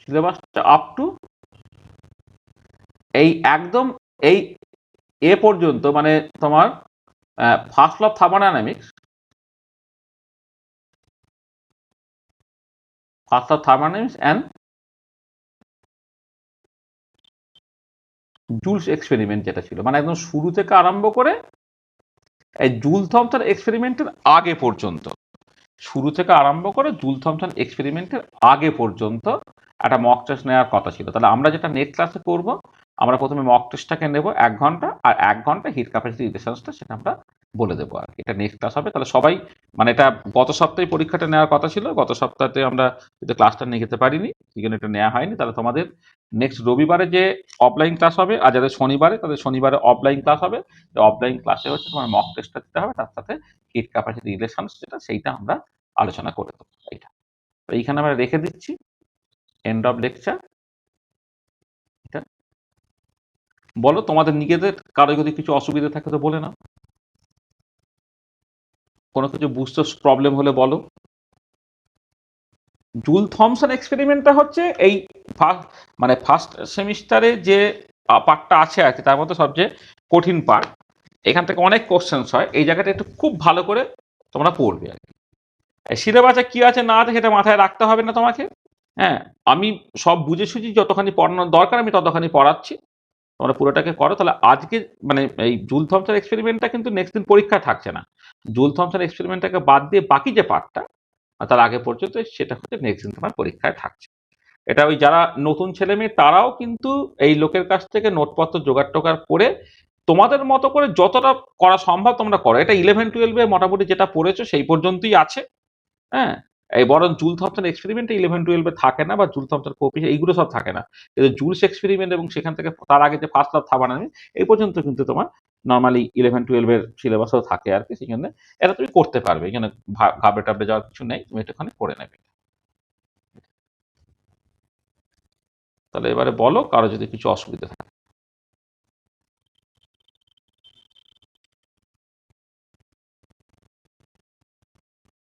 সিলেবাসটা আপ টু এই একদম এই এ পর্যন্ত, মানে তোমার first law of thermodynamics, first law of thermodynamics and Joule's experiment যেটা ছিল, মানে একদম শুরু থেকে আরম্ভ করে এই জুল থমসন এক্সপেরিমেন্টের আগে পর্যন্ত, শুরু থেকে আরম্ভ করে জুল থমসন এক্সপেরিমেন্টের আগে পর্যন্ত একটা মক টেস্ট নেওয়ার কথা ছিল। তাহলে আমরা যেটা নেক্সট ক্লাসে করব, আমরা প্রথমে মক টেস্টটাকে নেব 1 ঘন্টা, আর 1 ঘন্টা হিট ক্যাপাসিটি রিলেশনসটা সেটা আমরা বলে দেবো আর কি। এটা নেক্সট ক্লাস হবে। তাহলে সবাই, মানে এটা গত সপ্তাহে পরীক্ষাটা নেওয়ার কথা ছিল, গত সপ্তাহে আমরা যদি ক্লাসটা নিয়ে যেতে পারিনি, সেই জন্য এটা নেওয়া হয়নি। তাহলে তোমাদের নেক্সট রবিবারে যে অফলাইন ক্লাস হবে, আর যাদের শনিবারে তাদের শনিবারে অফলাইন ক্লাস হবে। অফলাইন ক্লাসে হচ্ছে তোমার মক টেস্টটা দিতে হবে, তার সাথে হিট ক্যাপাসিটি রিলেশনস যেটা, সেইটা আমরা আলোচনা করে দেবো। এইটা তো এইখানে আমরা রেখে দিচ্ছি, এন্ড অফ লেকচার। এটা বলো, তোমাদের নিজেদের কারো যদি কিছু অসুবিধা থাকে তো বলে নাও, কোনো কিছু বুঝতে প্রবলেম হলে বলো। জুল থমসন এক্সপেরিমেন্টটা হচ্ছে এই মানে ফার্স্ট সেমিস্টারে যে পার্টটা আছে আর কি, তার মধ্যে সবচেয়ে কঠিন পার্ট। এখান থেকে অনেক কোশ্চেন্স হয়, এই জায়গাটা একটু খুব ভালো করে তোমরা পড়বে আর কি। সিলেবাসে কি আছে না আছে সেটা মাথায় রাখতে হবে না তোমাকে। হ্যাঁ, আমি সব বুঝে সুঝি যতখানি পড়ানোর দরকার আমি ততখানি পড়াচ্ছি, তোমরা পুরোটাকে করো। তাহলে আজকে মানে এই জুল থমসন এক্সপেরিমেন্টটা কিন্তু নেক্সট দিন পরীক্ষা থাকছে না। জুল থমসন এক্সপেরিমেন্টটাকে বাদ দিয়ে বাকি যে পার্টটা তার আগে পর্যন্ত, সেটা হচ্ছে নেক্সট দিন তোমার পরীক্ষায় থাকছে। এটা ওই যারা নতুন ছেলে মেয়ে তারাও কিন্তু এই লোকের কাছ থেকে নোটপত্র জোগাড় টোগাড় করে তোমাদের মতো করে যতটা করা সম্ভব তোমরা করো। এটা 11-12 মোটামুটি যেটা পড়েছো সেই পর্যন্তই আছে। হ্যাঁ, এই বরং জুল থমসন এক্সপেরিমেন্ট 11-12 থাকে না, বা জুল থমসন কপি এইগুলো সব থাকে না, কিন্তু জুলস এক্সপেরিমেন্ট এবং সেখান থেকে তার আগে যে ফার্স্ট লাভ থাবানামি, এই পর্যন্ত কিন্তু তোমার নর্মালি 11-12 সিলেবাসও থাকে আর কি। সেখানে এটা তুমি করতে পারবে, এখানে ঘাবড়ে টাবড়ে যাওয়ার কিছু নেই, তুমি এটা ওখানে করে নেবে। তাহলে এবারে বলো কারো যদি কিছু অসুবিধা থাকে।